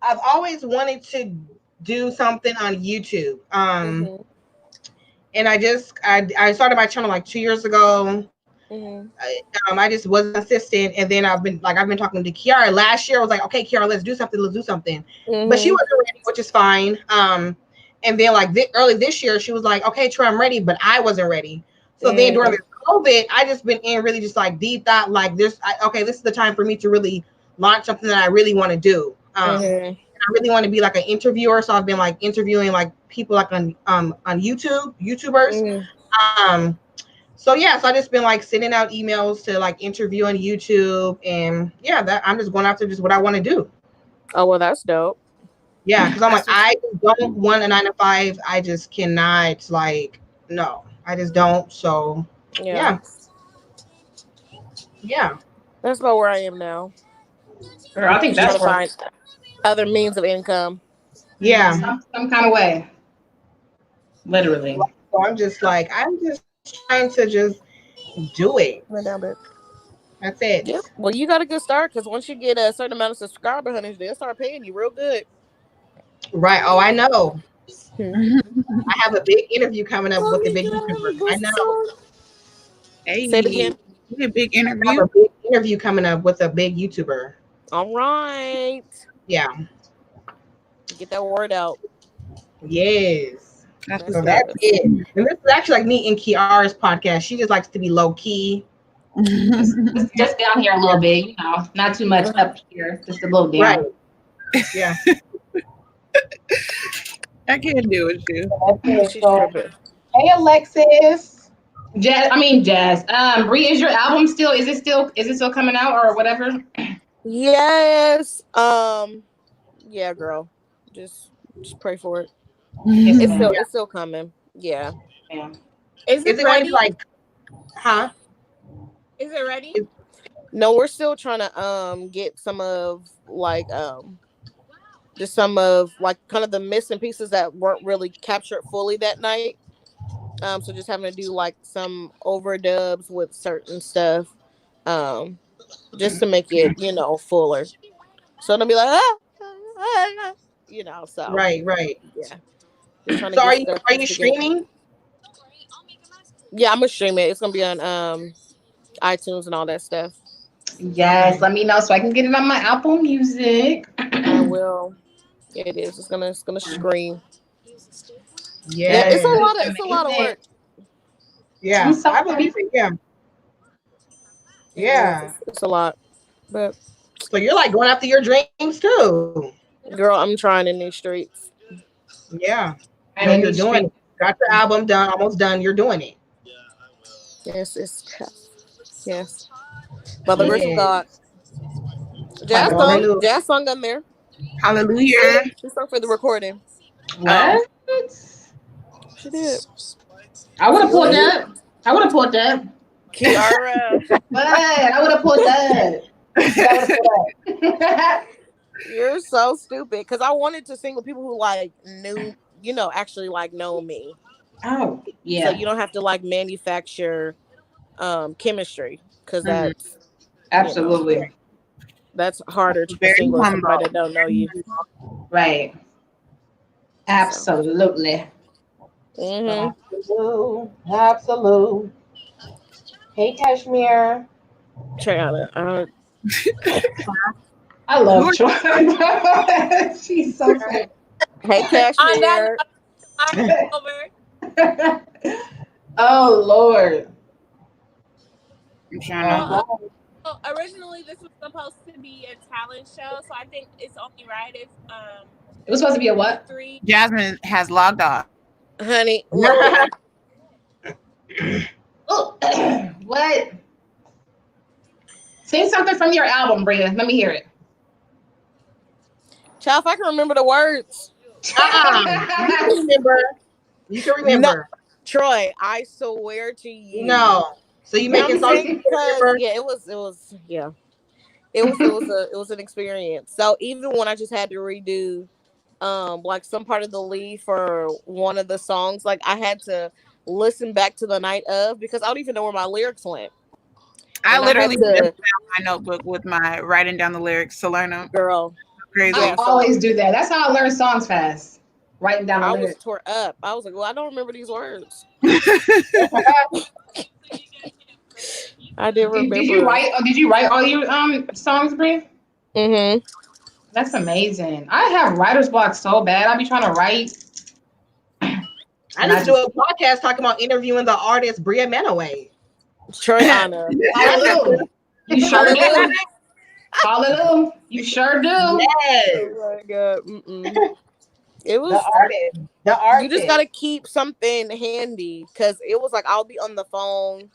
I've always wanted to do something on YouTube. Mm-hmm. And I started my channel like 2 years ago. Mm-hmm. I just wasn't consistent, and then I've been talking to Kiara. Last year I was like, okay, Kiara, let's do something, but she Mm-hmm. wasn't ready, which is fine. And then like early this year she was like, okay, Troy, I'm ready, but I wasn't ready. So then during this COVID, I just been in really just like deep thought, like this. Okay, this is the time for me to really launch something that I really want to do. Mm-hmm. I really want to be like an interviewer, so I've been like interviewing like people like on YouTubers. Mm-hmm. So yeah, so I just been like sending out emails to like interview on YouTube, and yeah, that I'm just going after just what I want to do. Oh, well, that's dope. Yeah, because I'm like, That's I don't want a 9 to 5. I just cannot, like, no, I just don't. So yeah. yeah. That's about where I am now. Girl, I think Trying that's to where find other means of income. Yeah. some kind of way. Literally. So I'm just trying to just do it. Run down, bitch. That's it. Yep. Well, you got a good start because once you get a certain amount of subscriber hunters, they'll start paying you real good. Right. Oh, I know. Hmm. I have a big interview coming up with a big YouTuber. I know. Hey, Say it again. you did a big I have interview. a big interview coming up with a big YouTuber. All right. Yeah. Get that word out. Yes. That's So that's it. And this is actually like me and Kiara's podcast. She just likes to be low key. Just down here a little bit, not too much up here, just a little down. Right. Yeah. I can't do it, you. She's So, tripping. hey Alexis. Jazz. Bree, is your album still? Is it still coming out or whatever? Yes. Yeah, girl. Just pray for it. It's still coming. Yeah. Yeah. Is Is it it ready? like, huh? Is it ready? No, we're still trying to get some of like just some of like kind of the missing pieces that weren't really captured fully that night. So just having to do like some overdubs with certain stuff. Just to make it, fuller. So it'll be like so Right. yeah. Just trying to So get are you stuff together. streaming? Yeah, I'm gonna stream it. It's gonna be on iTunes and all that stuff. Yes, let me know so I can get it on my Apple Music. I will. Yeah, it is. It's gonna scream. Yeah. It's a lot of work. Yeah. I believe it. Yeah. Yeah. It's a lot. But So you're like going after your dreams too. girl, I'm trying in these streets. Yeah. And in You're these doing it. Got your album done, almost done. You're doing it. Yes, it's tough. Yes. By the grace of God. Hallelujah. Jazz song on there. Hallelujah. She sung for the recording. What? She did. I would have pulled that. Kiara. What? I would have pulled that. You're so stupid. Because I wanted to sing with people who like knew, actually like know me. Oh, yeah. So you don't have to like manufacture chemistry. Because that's absolutely that's harder to Very sing with humble. somebody that don't know you. right. Absolutely. Mm-hmm. Absolute. Hey, Kashmir. Triana. I love Troy. She's so funny. Hey, Cashmere. I'm over. Oh Lord. I'm trying to. So originally this was supposed to be a talent show, so I think it's only right if It was supposed to be a what? three. Jasmine has logged off. Honey, look. Oh, what? Sing something from your album, Bria. Let me hear it. Child, if I can remember the words. You can remember. You can remember. No, Troy, I swear to you. No. So you And making I'm songs? saying because yeah, it was an experience. So even when I just had to redo like some part of the lead for one of the songs, like I had to listen back to the night of because I don't even know where my lyrics went. I And literally had to- just found my notebook with my writing down the lyrics to learn them. girl, Crazy. I always do that. That's how I learn songs fast. Writing down the I was lyrics. tore up. I was like, well, I don't remember these words. I didn't remember. Did you write? Did you write all your songs, Bria? Mm-hmm. That's amazing. I have writer's block so bad. I be trying to write. I need to do a podcast talking about interviewing the artist Bria Manaway. Troyana. Hallelujah. You sure do. Hallelujah. You sure do. Yes. Oh my God. Mm-mm. It was The artist. You just gotta keep something handy because it was like I'll be on the phone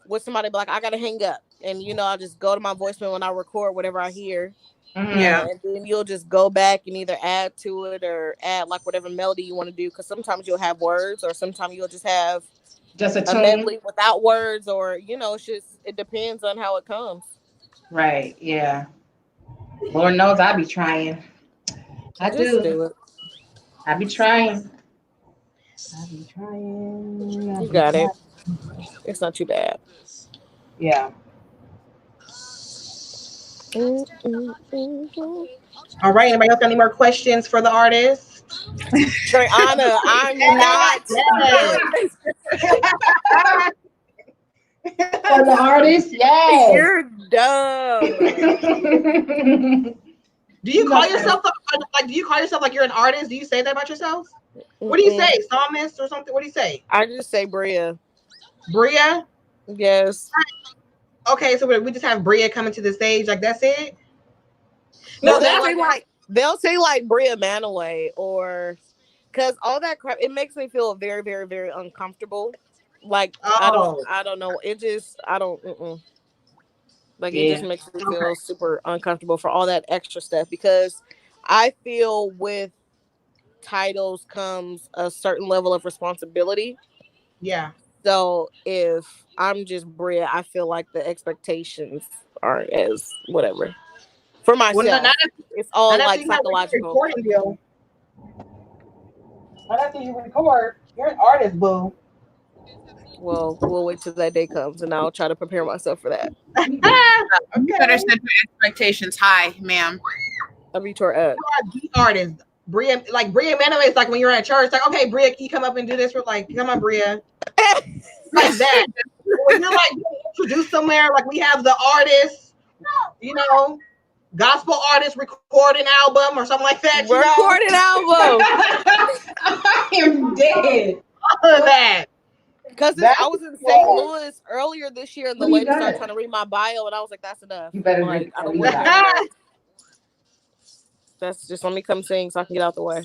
with somebody, be like, I gotta hang up, and I'll just go to my voicemail when I record whatever I hear. Yeah. And then you'll just go back and either add to it or add like whatever melody you want to do. Because sometimes you'll have words, or sometimes you'll just have just a tune medley without words, or it's just it depends on how it comes. Right. Yeah. Lord knows I be trying. I just do it. I be trying. You got it. It's not too bad. Yeah. All right. Anybody else got any more questions for the artist? Triana, I'm not. For the artist, yes. You're dumb. Do you call yourself like? Do you call yourself like you're an artist? Do you say that about yourself? What do you say? Psalmist or something? What do you say? I just say Bria. Bria? Yes. Okay, so we just have Bria coming to the stage, like that's it? No, they'll say like Bria Manaway, or because all that crap, it makes me feel very, very, very uncomfortable. Like I don't know. It just like it just makes me feel super uncomfortable for all that extra stuff, because I feel with titles comes a certain level of responsibility. Yeah. So if I'm just Bria, I feel like the expectations aren't as whatever for myself. Well, it's all like psychological. Not after you record. You're an artist, boo. Well, we'll wait till that day comes, and I'll try to prepare myself for that. You better set your expectations high, ma'am. I'll be tore up. You are the artist. Bria Manaway is like when you're at church, like, okay, Bria, can you come up and do this? We're like, come on, Bria. Like that. When you're like introduced somewhere, like we have the artist, gospel artist record an album or something like that. Record an album. I am dead. All of that. Because I was in St. Louis earlier this year, and the lady started trying to read my bio, and I was like, "That's enough. You better like, I don't want that. That's just let me come sing so I can get out the way."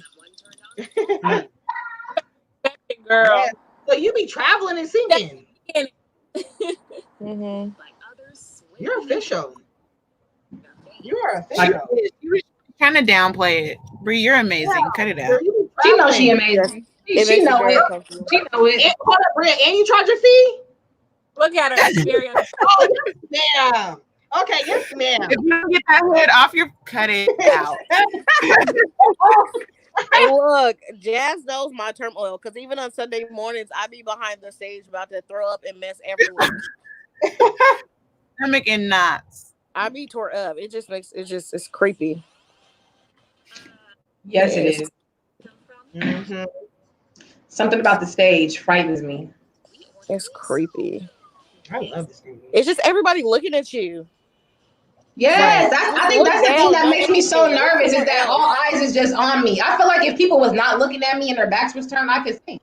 Girl, yeah. So you be traveling and singing. Mm-hmm. You're official. You are official. You kind of downplay it, Brie. You're amazing. Yeah. Cut it out. She knows she amazing. She know it. She know it. And, hold up, Bria, and you charge a fee? Look at her. Oh, yes, ma'am. Okay, yes, ma'am. If you get that hood off your, cut it out. Look, Jazz knows my turmoil, because even on Sunday mornings, I be behind the stage about to throw up and mess everywhere. Stomach in knots. I be tore up. It just makes it's creepy. Yes, it is. Mm-hmm. Something about the stage frightens me. It's creepy. I love this thing. It's just everybody looking at you. Yes, I think that's the thing that makes me so nervous, is that all eyes is just on me. I feel like if people was not looking at me and their backs was turned, I could sing.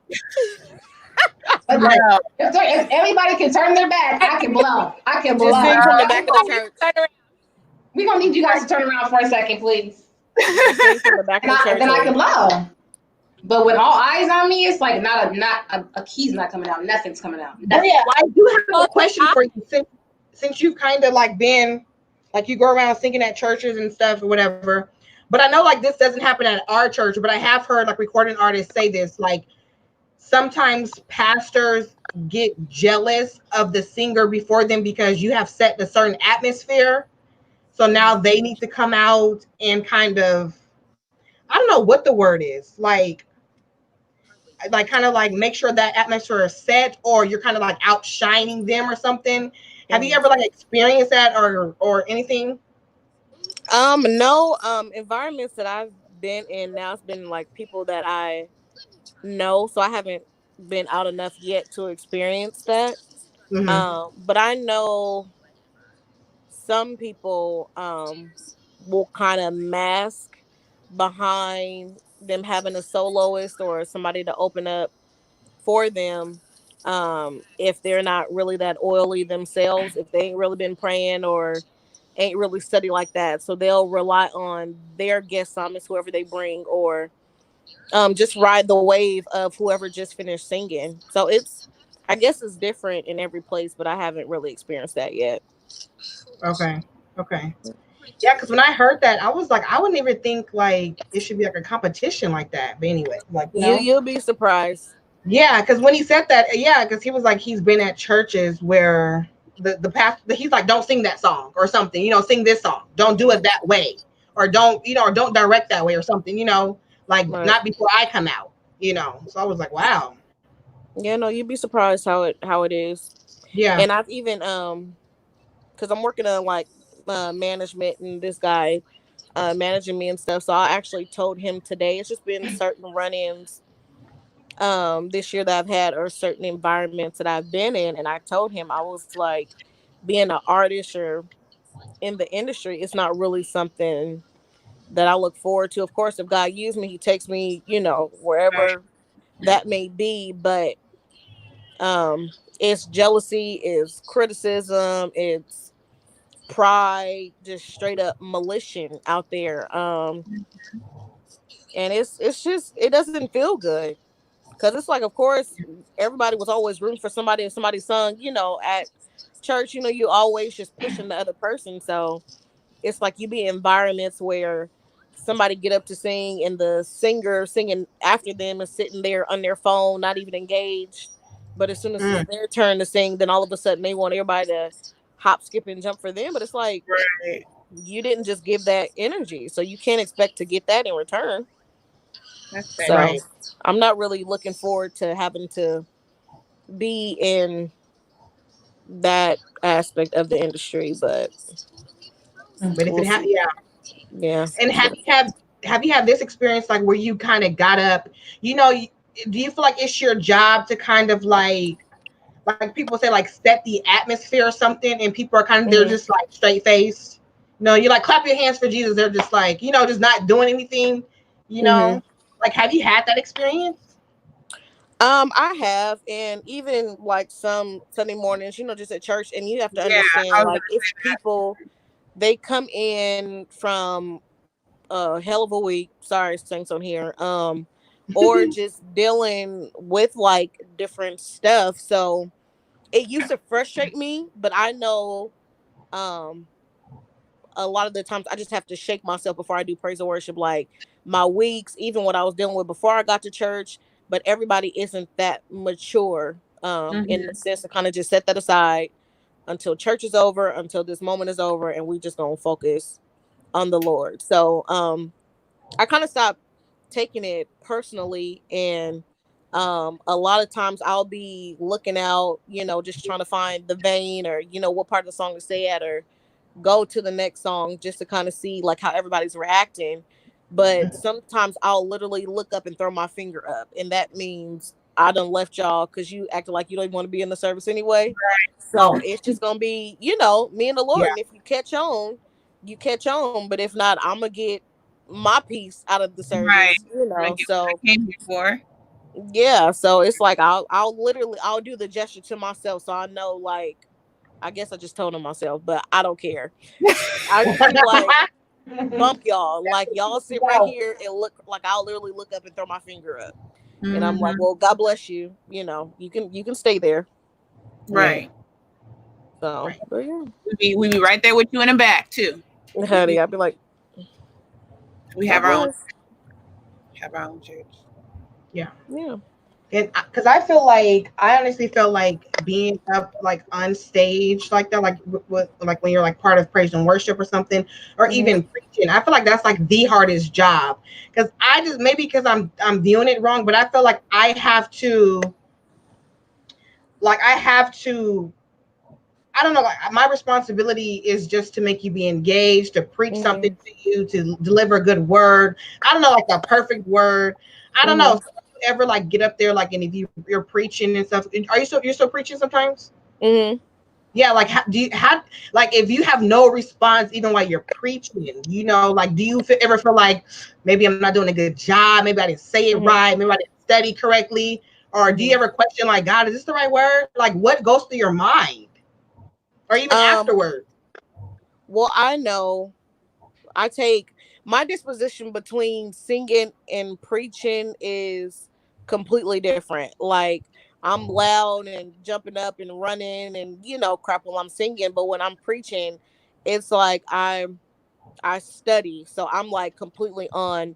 But Right. if everybody can turn their back, I can blow. I can blow. Just sing from the back of the church. We're gonna need you guys to turn around for a second, please. Just sing from the back of the church. Then I can blow. But with all eyes on me, it's like not a key's not coming out. Nothing's coming out. Oh yeah, I do have a question for you. Since you've kind of like been like you go around singing at churches and stuff or whatever, but I know like this doesn't happen at our church, but I have heard like recording artists say this, like sometimes pastors get jealous of the singer before them because you have set a certain atmosphere. So now they need to come out and kind of, I don't know what the word is, like kind of like make sure that atmosphere is set, or you're kind of like outshining them or something. Have you ever like experienced that or anything? No, environments that I've been in now, it's been like people that I know, so I haven't been out enough yet to experience that. Mm-hmm. But I know some people will kind of mask behind them having a soloist or somebody to open up for them, if they're not really that oily themselves, if they ain't really been praying or ain't really studied like that, so they'll rely on their guest psalmist, whoever they bring, or just ride the wave of whoever just finished singing. So I guess it's different in every place, but I haven't really experienced that yet. Okay. Okay. Yeah, because when I heard that, I was like, I wouldn't even think like it should be like a competition like that. But anyway, like You'll be surprised. yeah, because when he said that, yeah, because he was like he's been at churches where the pastor he's like, don't sing that song or something, sing this song, don't do it that way, or don't or don't direct that way or something, like Right. not before I come out, So I was like, wow, Yeah, no, you'd be surprised how it is. yeah, And I've even because I'm working on like management, and this guy managing me and stuff. So I actually told him today. It's just been certain run-ins this year that I've had, or certain environments that I've been in, and I told him, I was like, being an artist or in the industry, it's not really something that I look forward to. Of course, if God used me, He takes me, right. wherever that may be. But it's jealousy, it's criticism, it's pride, just straight up malicious out there. And it's just, it doesn't feel good, because it's like, of course, everybody was always rooting for somebody. If somebody sung, at church, you always just pushing the other person. So it's like you be in environments where somebody get up to sing, and the singer singing after them is sitting there on their phone, not even engaged. But as soon as it's Mm, their turn to sing, then all of a sudden they want everybody to hop, skip, and jump for them. But it's like, right. you didn't just give that energy, so you can't expect to get that in return. That's fair. So Right. I'm not really looking forward to having to be in that aspect of the industry, but But if we'll it see. yeah. Yeah. And have you had this experience like where you kind of got up, do you feel like it's your job to kind of like people say like set the atmosphere or something, and people are kind of they're hmm just like straight faced, you like clap your hands for Jesus, they're just like just not doing anything, you hmm know like have you had that experience? I have, and even like some Sunday mornings, just at church, and you have to Yeah, understand, I was like, it's people, they come in from a hell of a week. Sorry, saints on here. Or just dealing with like different stuff. So it used to frustrate me, but I know um a lot of the times I just have to shake myself before I do praise and worship. Like my weeks, even what I was dealing with before I got to church, but everybody isn't that mature in gonna. the sense to kind of just set that aside until church is over, until this moment is over, and we just gonna focus on the Lord. So I kind of stopped taking it personally, and a lot of times I'll be looking out, just trying to find the vein, or what part of the song to stay at, or go to the next song, just to kind of see like how everybody's reacting. But sometimes I'll literally look up and throw my finger up, and that means I done left y'all because you acted like you don't even want to be in the service anyway. So it's just gonna be, me and the Yeah. Lord. And if you catch on, you catch on. But if not, I'm gonna get my piece out of the Right. service, I'm gonna get what So I came here for. Yeah, so it's like I'll do the gesture to myself, so I know, like, I guess I just told him myself, but I don't care. I just be like, bump y'all, like y'all sit right here and look, like I'll literally look up and throw my finger up, and I'm like, Mhm. well, God bless you, you can stay there. Yeah. Right. So, Right. but yeah, We be right there with you in the back too. We honey, we, I'd be like, we God have our own bless. church. Yeah. Yeah. And because I honestly feel like being up like on stage like that, like like when you're like part of praise and worship or something, or Hmm. even preaching, I feel like that's like the hardest job. Because I just maybe because I'm viewing it wrong, but I feel like I have to. I don't know. Like my responsibility is just to make you be engaged, to preach something Hmm. to you, to deliver a good word. I don't know, like the perfect word. I don't know. Hmm. So you ever like get up there, like, and if you're preaching and stuff, you're still preaching sometimes? Hmm. Yeah. Like, like if you have no response even while you're preaching, like, do you ever feel like maybe I'm not doing a good job? Maybe I didn't say it Hmm. right. Maybe I didn't study correctly. Or do you Hmm. ever question like, God, is this the right word? Like, what goes through your mind? Or even Um. afterwards. Well, I know I take my disposition between singing and preaching is completely different. Like, I'm loud and jumping up and running and crap while I'm singing, but when I'm preaching, it's like I study, so I'm like completely on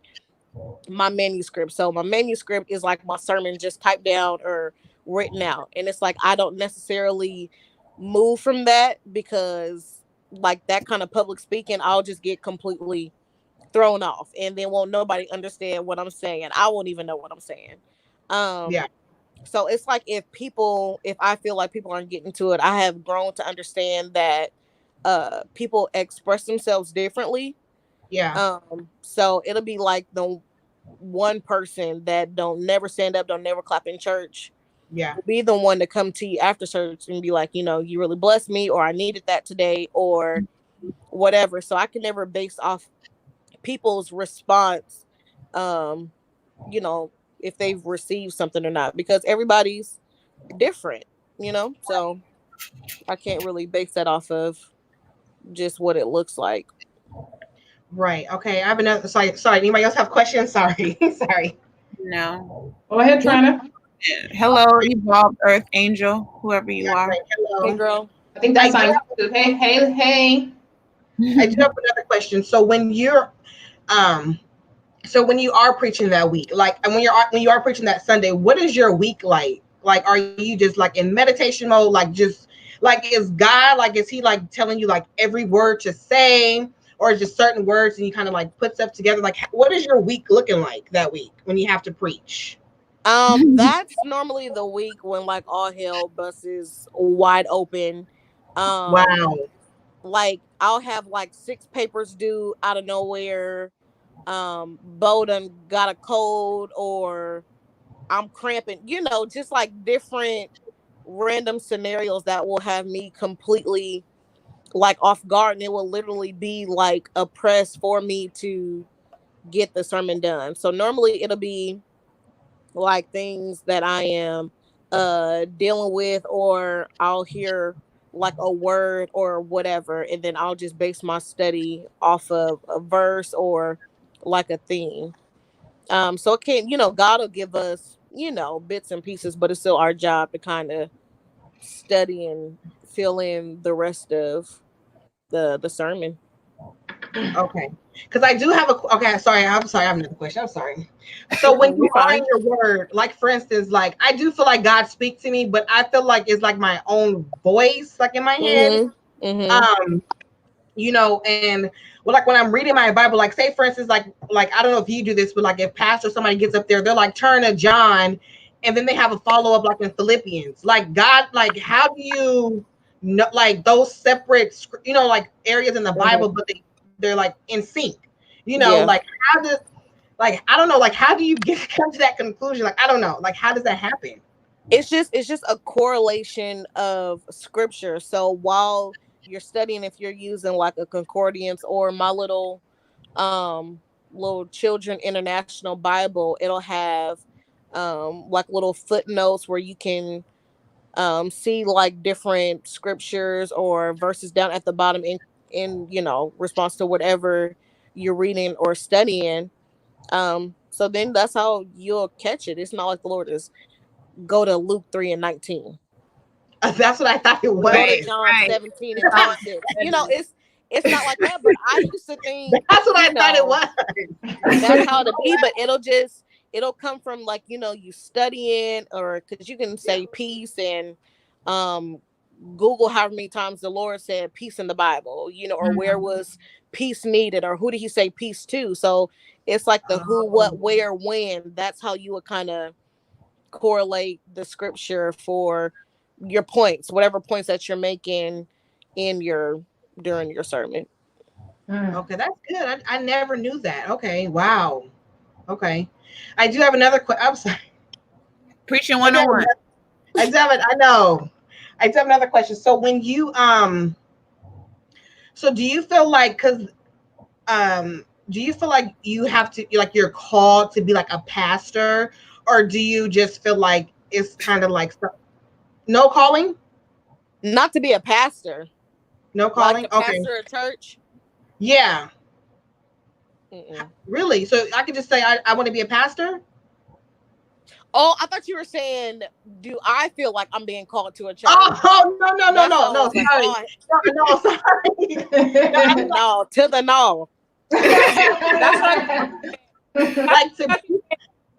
my manuscript. So my manuscript is like my sermon just typed down or written out. And it's like I don't necessarily move from that because like that kind of public speaking, I'll just get completely thrown off and then won't nobody understand what I'm saying. I won't even know what I'm saying. Yeah. Um so it's like if I feel like people aren't getting to it, I have grown to understand that people express themselves differently. Yeah. So it'll be like the one person that don't never stand up, don't never clap in church Yeah. will be the one to come to you after church and be like, you really blessed me, or I needed that today, or whatever. So I can never base off people's response, um, you know, if they've received something or not, because everybody's different, So I can't really base that off of just what it looks like. Right. Okay. I have another. Sorry. Sorry. Anybody else have questions? Sorry. Sorry. No. Go ahead, Trina. Hello, Evolved Earth Angel, whoever Yeah. you are. Right. Hey, Hello. girl. I think I that's do. on YouTube. Hey, hey, hey. I do have another question. So um, when you are preaching that week, like, and when you are preaching that Sunday, what is your week like? Like, are you just like in meditation mode? Like, just like, is God like, is he like telling you like every word to say, or just certain words, and you kind of like put stuff together? Like, what is your week looking like that week when you have to preach? That's normally the week when like all hell buses wide open. Um, Wow. like I'll have like six papers due out of nowhere. Bo done got a cold, or I'm cramping, just like different random scenarios that will have me completely like off guard, and it will literally be like a press for me to get the sermon done. So normally it'll be like things that I am dealing with, or I'll hear like a word or whatever, and then I'll just base my study off of a verse or like a theme. So it can, God will give us, bits and pieces, but it's still our job to kind of study and fill in the rest of the sermon. Okay. Because I do have a. Okay. Sorry. I'm sorry. I have another question. I'm sorry. So when You you are in fine. your word, like for instance, like I do feel like God speaks to me, but I feel like it's like my own voice, like in my head. Mhm. Mhm. Um, and well, like when I'm reading my Bible, like say for instance, like I don't know if you do this, but like if pastor somebody gets up there, they're like turn to John, and then they have a follow up like in Philippians. Like God, like how do you know like those separate like areas in the Mhm. Bible, but they're like in sync. Yeah. Like how does like I don't know, like how do you get come to that conclusion? Like I don't know, like how does that happen? It's just a correlation of scripture. So while you're studying, if you're using like a concordance or my little children international Bible, it'll have like little footnotes where you can see like different scriptures or verses down at the bottom in response to whatever you're reading or studying. So then that's how you'll catch it. It's not like the Lord is go to Luke 3:19. That's what I thought it was. Go to Right, John right. 17 and 26. It's not like that, but I used to think That's what I thought it was. that's how it'll be, but it'll come from like you studying, or because you can say peace and um Google however many times the Lord said peace in the Bible, or where was peace needed, or who did he say peace to. So it's like the who, what, where, when. That's how you would kind of correlate the scripture for your points, whatever points that you're making during your sermon. Okay, that's good. I never knew that. Okay, wow. Okay, I do have another question. I'm sorry. Preaching I do have 101. I do have it. I know. I do have another question. So when you so do you feel like do you feel like you have to like you're called to be like a pastor, or do you just feel like it's kind of like no calling? Not to be a pastor, No like calling? a Okay. pastor of church. Yeah. Mm-mm. Really? So I could just say I want to be a pastor? Oh, I thought you were saying, do I feel like I'm being called to a church? Oh no, no, no, That's no, why I no, was like, sorry. oh, No, sorry. No, I mean, no, to the no. That's what like to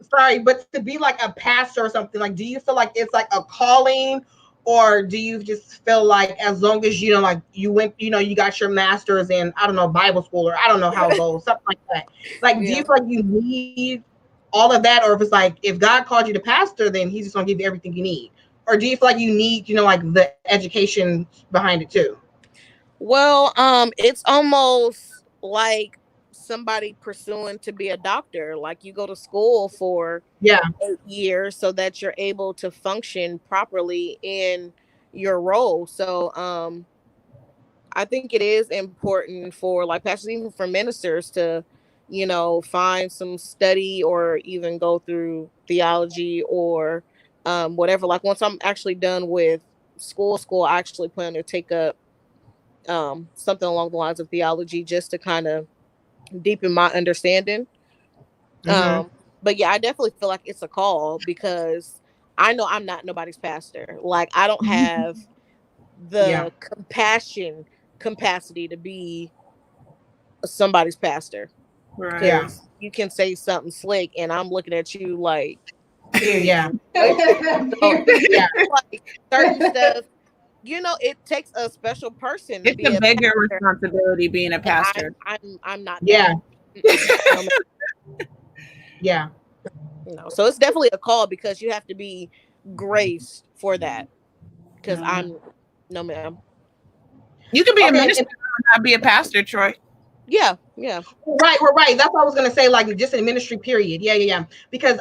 sorry, but to be like a pastor or something, like do you feel like it's like a calling, or do you just feel like as long as like you went, you got your master's in, I don't know, Bible school, or I don't know how it goes, something like that. Like do Yeah. you feel like you need all of that, or if it's like if God called you to pastor, then he's just gonna give you everything you need? Or do you feel like you need, like the education behind it too? Well, it's almost like somebody pursuing to be a doctor. Like you go to school for Yeah. 8 years so that you're able to function properly in your role. So, I think it is important for like pastors, even for ministers, to, find some study or even go through theology or whatever. Like once I'm actually done with school, I actually plan to take up something along the lines of theology just to kind of deepen my understanding. Mm-hmm. But yeah, I definitely feel like it's a call because I know I'm not nobody's pastor. Like I don't have Yeah. the compassion capacity to be somebody's pastor, Right. Yeah. because you can say something slick and I'm looking at you like, Yeah. what? So Yeah. like certain stuff, it takes a special person to It's be a a bigger pastor, responsibility being a and pastor. I'm not that. Yeah. No, ma'am. Yeah. So it's definitely a call because you have to be graced for that. Because Mhm. I'm no ma'am. You can be a Okay. minister and not be a pastor, Troy. Yeah, yeah. Right, we're right. That's what I was gonna say, like just in ministry period. Yeah, yeah, yeah. Because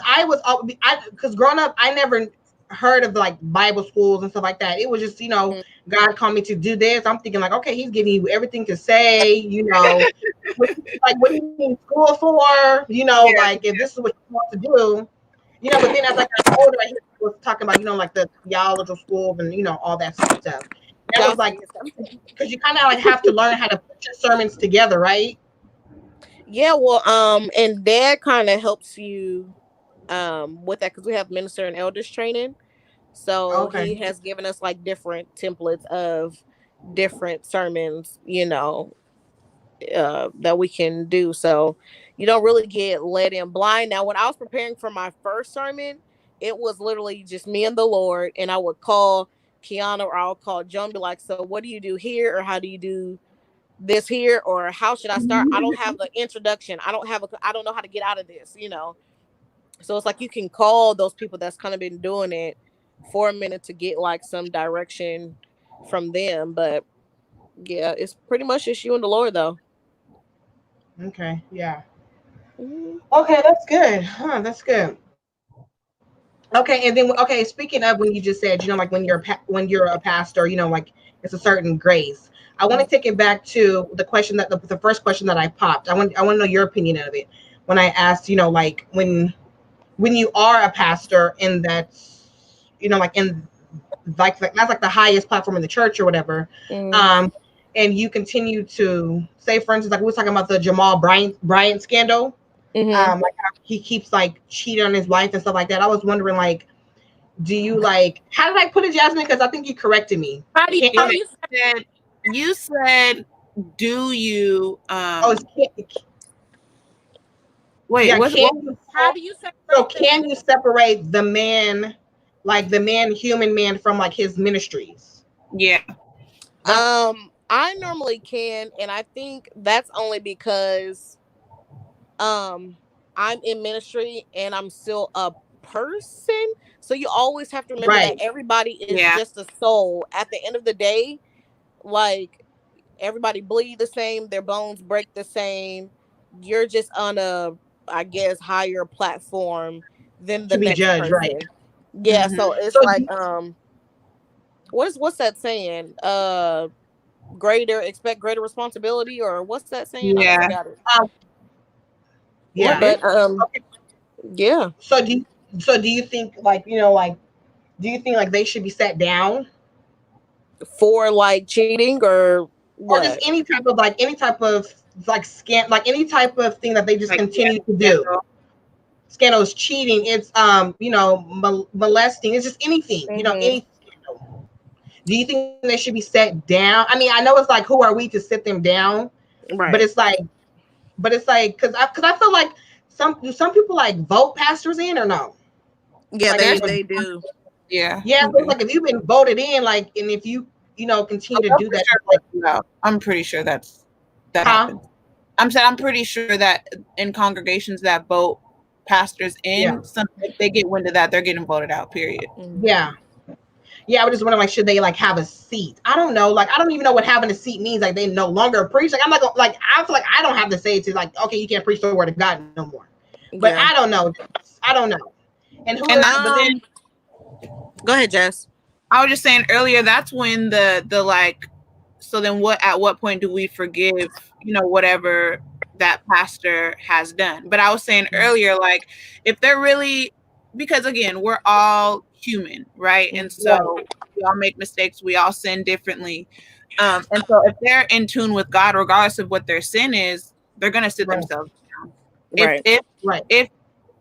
because growing up, I never heard of like Bible schools and stuff like that. It was just, Mhm. God called me to do this. I'm thinking like, okay, he's giving you everything to say, like what do you need school for? Yeah. Like if this is what you want to do, but then as I got older, I hear people talking about, like the theological schools and all that stuff. That Y'all was like saying something. because you kind of like have to learn how to put your sermons together, right? Yeah, well, and Dad kind of helps you with that because we have minister and elders training. So Okay. he has given us like different templates of different sermons, that we can do. So you don't really get led in blind. Now, when I was preparing for my first sermon, it was literally just me and the Lord, and I would call Kiana or I'll call Joan, be like, "So, what do you do here, or how do you do this here, or how should I start? I don't have the introduction. I don't know how to get out of this." So it's like you can call those people that's kind of been doing it for a minute to get like some direction from them. But yeah, it's pretty much just you and the Lord, though. Okay. Yeah. Mhm. Okay, that's good. Huh, that's good. Okay, and then speaking of when you just said, like when you're a pastor, like it's a certain grace. I want to take it back to the question that the first question that I popped. I want to know your opinion of it when I asked, like when you are a pastor and that's, like in that's like the highest platform in the church or whatever. And you continue to say, for instance, like we were talking about the Jamal Bryant scandal. Like how he keeps like cheating on his wife and stuff like that. I was wondering, like, do you like, how did I put it, Jasmine? Because I think you corrected me. How do You said, do you wait, yeah, how do you so separate can you separate the man, like the man, human man, from like his ministries? Yeah. I normally can, and I think that's only because I'm in ministry and I'm still a person. So you always have to remember that Right. everybody is Yeah. just a soul. At the end of the day, like everybody bleed the same, their bones break the same. You're just on a, I guess, higher platform than the To be next judged, right? person. Yeah, Mm-hmm. so it's So like what's that saying? Greater, expect greater responsibility, or what's that saying? I Yeah. forgot it. um, What yeah. is? But Okay. yeah. So do you think, like, like, do you think like they should be set down, For like cheating or or just what? any type of like scam, like any type of thing that they just Like, yeah, continue to do? scandal. Scandals, cheating, it's molesting, it's just anything, Mm-hmm. any scandal. Do you think they should be set down? I mean, I know it's like, who are we to sit them down? But Right. it's like, because I feel like some people like vote pastors in, or no? Yeah, Like There's people, they do. yeah. yeah. So it's Okay. like, if you've been voted in, like, and if you Oh, continue to they'll do for that, sure like, vote you out. I'm pretty sure that huh? happens. I'm pretty sure that in congregations that vote pastors Yeah, in, some if they get wind of that, they're getting voted out. Period. Mhm. yeah. Yeah, I was just wondering, like, should they like have a seat? I don't know. Like, I don't even know what having a seat means. Like, they no longer preach. Like, I'm not gonna, like, I feel like I don't have to say to, like, okay, you can't preach the word of God no more. But Yeah. I don't know. I don't know. And who? And that, But then, Go ahead, Jess. I was just saying earlier, that's when the like, so then what, at what point do we forgive, whatever that pastor has done? But I was saying earlier, like, if they're really, because again, we're all human, right? And so right, we all make mistakes, we all sin differently. And so if they're in tune with God, regardless of what their sin is, they're gonna sit right, themselves down. If Right. if right, if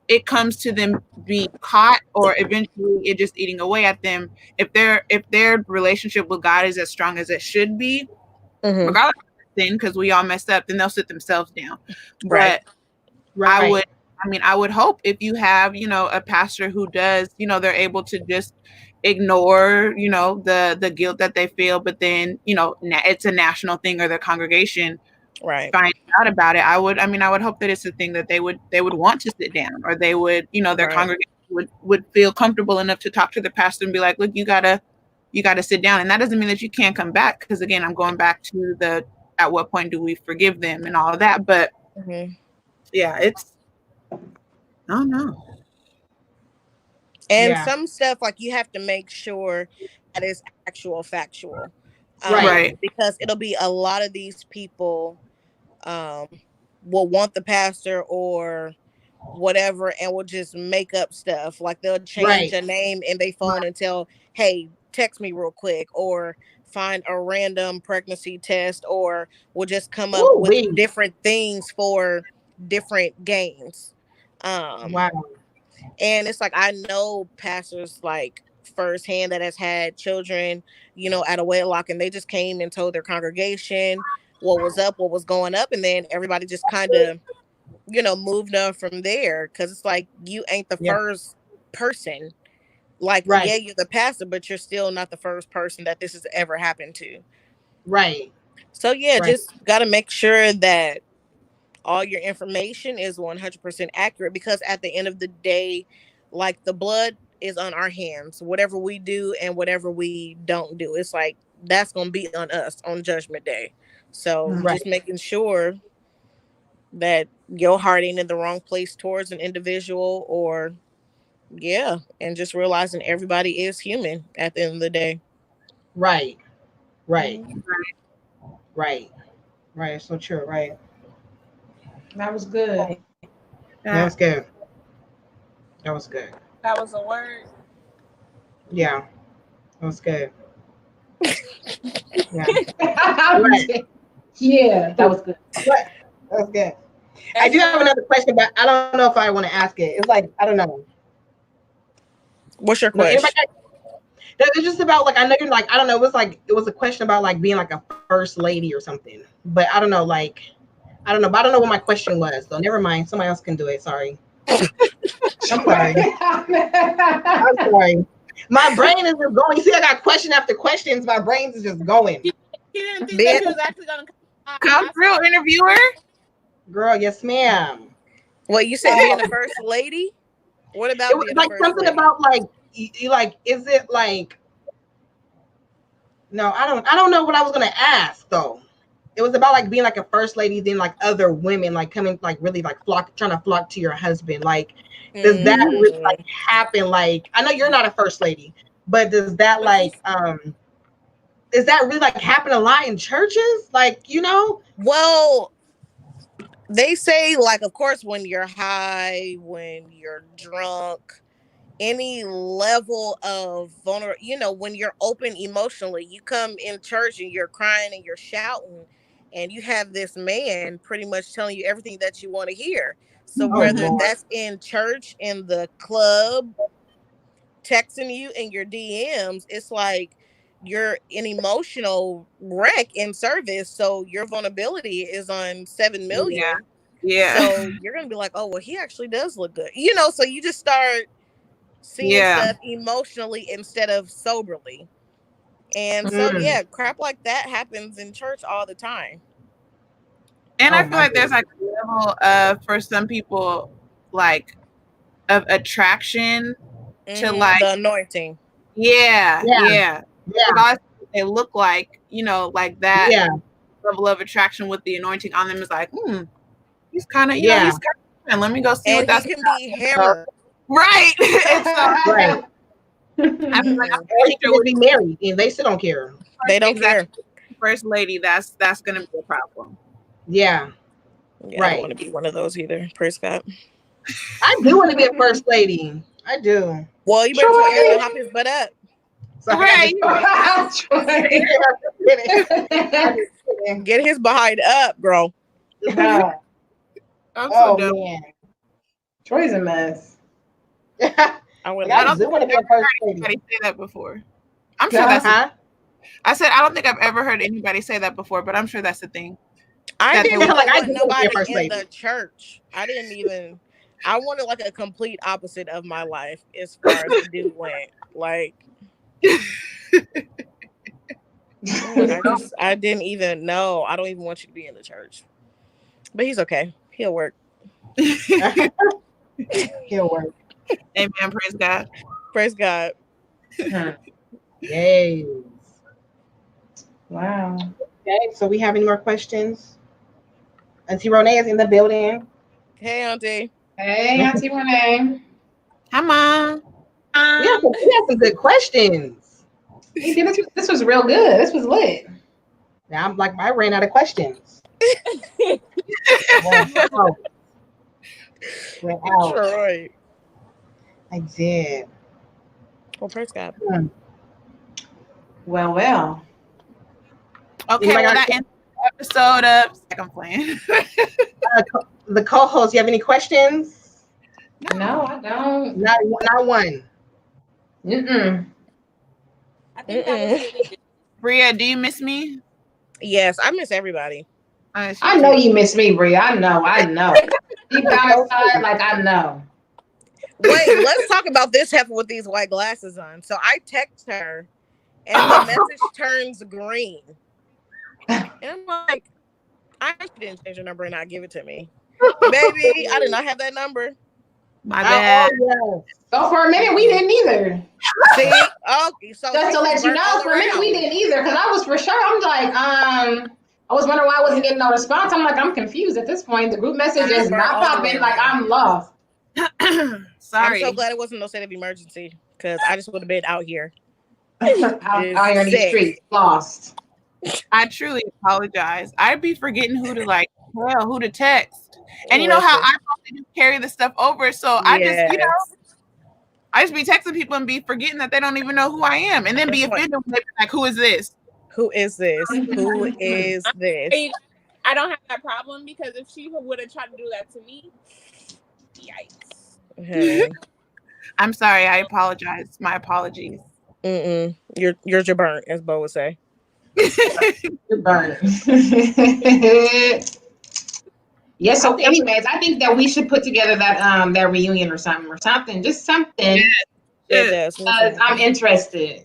it comes to them being caught or eventually it just eating away at them, if their relationship with God is as strong as it should be, Mm-hmm. regardless of sin, because we all mess up, then they'll sit themselves down. Right. But I right, would, I would hope if you have, a pastor who does, they're able to just ignore, the guilt that they feel, but then, it's a national thing, or their congregation Right. find out about it. I would hope that it's a thing that they would want to sit down, or they would, their Right. congregation would feel comfortable enough to talk to the pastor and be like, look, you gotta sit down. And that doesn't mean that you can't come back, because again, I'm going back to the, at what point do we forgive them and all of that. But Mm-hmm. yeah, it's, I don't know. And yeah, some stuff like you have to make sure that is actual factual, right, Right. because it'll be a lot of these people um, will want the pastor or whatever and will just make up stuff. Like they'll change right, a name in their phone and tell, hey, text me real quick, or find a random pregnancy test, or will just come up ooh, with wee, different things for different gains. Um, wow, and it's like I know pastors like firsthand that has had children, out of wedlock, and they just came and told their congregation what was up, what was going up, and then everybody just kind of, moved on from there. Cause it's like you ain't the yeah, first person. Like, right, yeah, you're the pastor, but you're still not the first person that this has ever happened to. right, So yeah, right, just gotta make sure that all your information is 100% accurate, because at the end of the day, like the blood is on our hands. Whatever we do and whatever we don't do, it's like that's going to be on us on judgment day. So right, just making sure that your heart ain't in the wrong place towards an individual, or yeah, and just realizing everybody is human at the end of the day. right, right, Mhm. right, right. So true, right. That was good. That was good. That was good. That was a word. Yeah, that was good. Yeah. Yeah, that was good. What? That was good. I do have another question, but I don't know if I want to ask it. It's like, I don't know. What's your No, anybody question? it's just about like I know you're like I don't know. It was a question about like being like a first lady or something. But I don't know. Like I don't know. But I don't know what my question was. So never mind. Somebody else can do it. Sorry. I'm sorry. I'm sorry. My brain is just going. You see, I got question after questions. My brain is just going. He didn't think that he was actually gonna Come through, interviewer. Girl, yes, ma'am. What you said being the first lady? What about It was being the like first something lady? about like you like. Is it like? No, I don't know what I was gonna ask though. It was about like being like a first lady, then like other women like coming like really like trying to flock to your husband. Like, does that really like happen? Like, I know you're not a first lady, but does that like is that really like happen a lot in churches? Like, you know? Well, they say like, of course, when you're high, when you're drunk, any level of vulnerable, when you're open emotionally, you come in church and you're crying and you're shouting, and you have this man pretty much telling you everything that you want to hear. So Oh whether Lord. that's in church, in the club, texting you in your DMs, it's like you're an emotional wreck in service. So your vulnerability is on 7 million. Yeah. So you're going to be like, oh, well, he actually does look good. So you just start seeing stuff emotionally instead of soberly. And so, yeah, crap like that happens in church all the time. And I feel like there's like a level for some people, like, of attraction to like the anointing. Yeah. They look like, like that level of attraction with the anointing on them is like, he's kind of, he's kind of, and let me go see what that's about. And he can be hammered. Right. It's right. I feel like or he could be married and they still don't care. They don't care. First lady, that's gonna be a problem. Yeah. I don't want to be one of those either. Praise God. I do want to be a first lady. I do. Well, you better tell Aaron to hop his butt up. So right. Get his behind up, bro. Oh man. Troy's a mess. I don't want to be a first lady. Anybody say that before. I'm sure that's. I said I don't think I've ever heard anybody say that before, but I'm sure that's the thing. I didn't want nobody in the church. I wanted like a complete opposite of my life as far as the dude went. Like, I didn't even know. I don't even want you to be in the church. But he's okay. He'll work. He'll work. Amen. Praise God. Praise God. Yes. Wow. Okay, so we have any more questions? Auntie Renee is in the building. Hey, Auntie. Hey, Auntie Renee. Hi, Mom. We have some good questions. This was real good. This was lit. Now I'm like, I ran out of questions. Went out. Right. I did. Well, praise God. Well. Okay, well, that ends the episode of. I'm playing. The co-host, you have any questions? No, I don't. Not one. I think that was it. Bria, do you miss me? Yes, I miss everybody. I know you miss me, Bria. I know. Deep down inside, like I know. Wait, let's talk about this heifer with these white glasses on. So I text her, and the message turns green. And I'm like, I didn't change your number and not give it to me. Baby, I did not have that number. My bad. So for a minute, we didn't either. See? Okay, so just to let you know, for a minute, we didn't either. Because I was for sure, I'm like, I was wondering why I wasn't getting no response. I'm like, I'm confused at this point. The group message is not popping. Like, I'm lost. Sorry. I'm so glad it wasn't no state of emergency. Because I just would have been out here. out here in these streets, lost. I truly apologize. I'd be forgetting who to text. And you know how I probably just carry the stuff over. So I just, I just be texting people and be forgetting that they don't even know who I am, and then be offended when they be like, "Who is this? Who is this? Who is this?" I don't have that problem because if she would have tried to do that to me, yikes. Hey. I'm sorry. I apologize. My apologies. You're burnt, as Bo would say. You're burnt. Yeah, so anyways, I think that we should put together that reunion or something. Just something. Yes. I'm interested.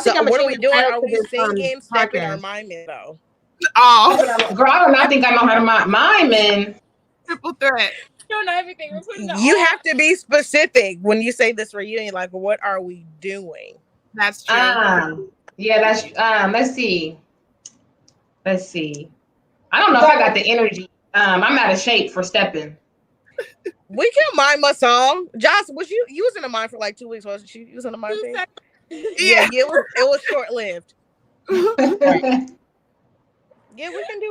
So what are we doing? Are we singing, stepping, or miming though? Oh, girl, I do not think I know how to mime and triple threat. You don't know everything. We're putting you have to be specific when you say this reunion. Like, what are we doing? That's true. Yeah, that's let's see. I don't know if I got the energy. I'm out of shape for stepping. We can mime a song. Joss, was you was in a mime for like 2 weeks, wasn't you? You was in a mime thing? Yeah, it was short lived. Yeah,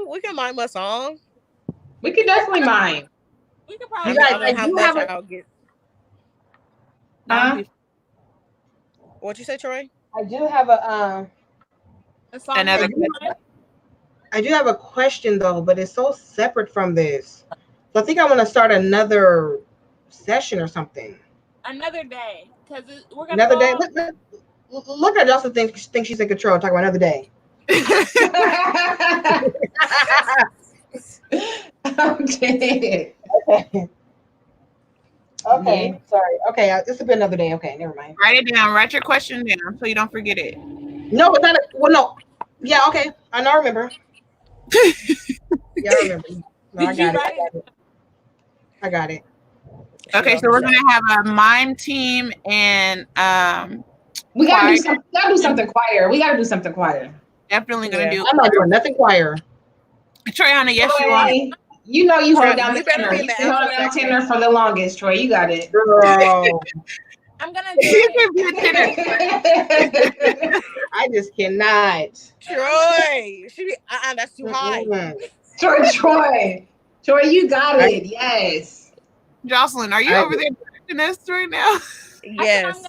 we can mime a song. We can definitely mime. We could probably. What'd you say, Troy? I do have a song. I do have a question though, but it's so separate from this. So I think I want to start another session or something. Another day, because we're gonna. Another day. Look at Justin think she's in control. Talk about another day. Okay. Okay. Sorry. Okay. This will be another day. Okay. Never mind. Write it down. Write your question down so you don't forget it. No, it's not. No. Yeah. Okay. I know. I remember. Yeah, I remember. No, I got it. Okay, so we're gonna have a mime team and we gotta do something choir. We gotta do something choir. Definitely gonna do. I'm not doing nothing choir. Troyana, yes, you are. You know you hold down the tenor. You hold down the tenor for the longest, Troy. You got it. Girl. I'm gonna do it. I just cannot. Troy, that's too high. Troy, you got it. Yes. Jocelyn, are you over there directing us right now? Yes.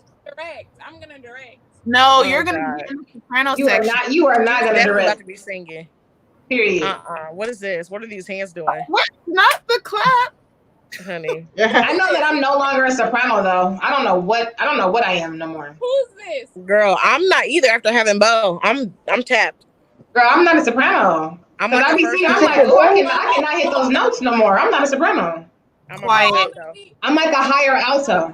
I'm gonna direct. No, you're gonna be in the soprano section. You are not gonna direct. About to be singing. Period. What is this? What are these hands doing? What? Not the clap, honey. I know that I'm no longer a soprano though. I don't know what I am no more. Who's this? Girl, I'm not either after having Bo. I'm tapped. Girl, I'm not a soprano. I'm like, I cannot hit those notes no more. I'm not a soprano. I'm quiet. I'm like a higher alto.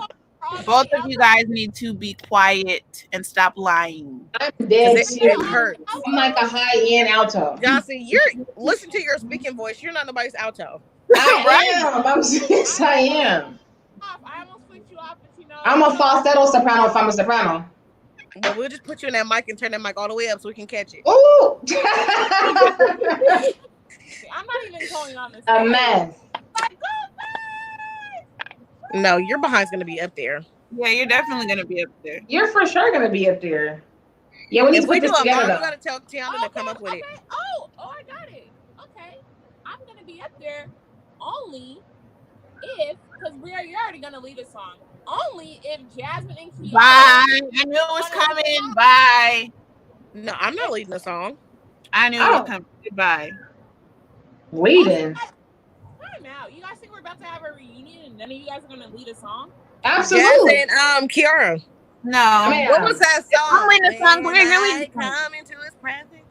Both of you guys need to be quiet and stop lying. I'm dead. It hurts. I'm like a high-end alto. Johnson, listen to your speaking voice. You're not nobody's alto. I am. Yes, I am. I almost put you off, but you know. I'm a falsetto soprano if I'm a soprano. But we'll just put you in that mic and turn that mic all the way up so we can catch it. Ooh. I'm not even going on this. A mess. No, your behind's gonna be up there. Yeah, you're definitely gonna be up there. You're for sure gonna be up there. Yeah, we need to put this together. You gotta tell Tiana to come up with it. Oh, I got it. Okay, I'm gonna be up there only if, because you're already gonna lead a song. Only if Jasmine and Kiara. Bye. I knew it was coming. Bye. No, I'm not leading a song. I knew it was coming. Goodbye. Leading. Time out. You guys think we're about to have a reunion and none of you guys are gonna lead a song? Absolutely. Yes, and Kiara. No. What was that song? I'm leading a song. We're really come into his presence.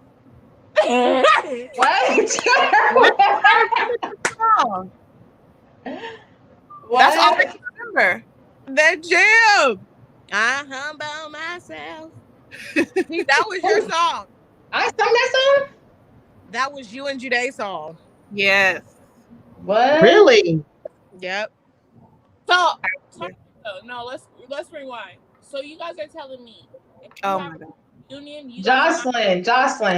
What? That's all I can remember. That jam. I humble myself. That was your song. I sung that song? That was you and Juday's song. Yes. What? Really? Yep. So no, let's rewind. So you guys are telling me if you have a reunion, Jocelyn,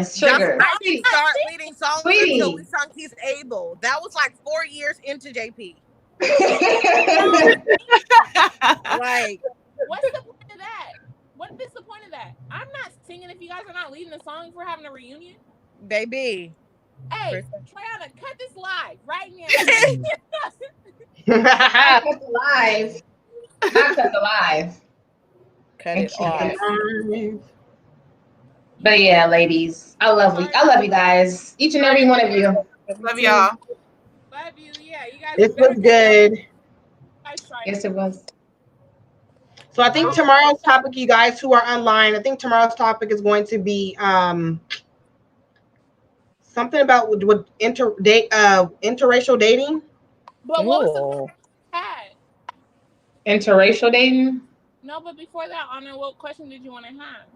sugar. I didn't start leading songs until we sung He's Able. That was like 4 years into JP. Like, what's the point of that? What is the point of that? I'm not singing if you guys are not leading the song. If we're having a reunion, baby. Hey, Triana, cut this live right now. Live. Not cut the live. Cut it off. But yeah, ladies, I love you guys. Each and every one of you. Love y'all. Love you. Yeah, you guys. This was good. Yes, it was. So I think tomorrow's topic, you guys who are online, I think tomorrow's topic is going to be something about with interracial dating. But what was the had? Interracial dating? No, but before that, Anna, what question did you want to have?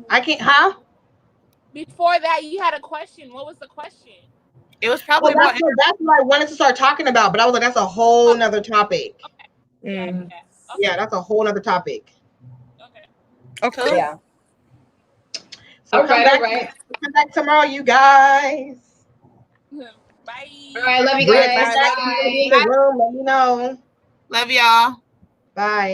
I can't, huh? Before that, you had a question. What was the question? It was probably about. That's what I wanted to start talking about, but I was like, that's a whole nother topic. Okay. Yeah, that's a whole nother topic. Okay. Yeah. So come back tomorrow, you guys. Bye. All right, love you guys. Bye. Let me know. Love y'all. Bye.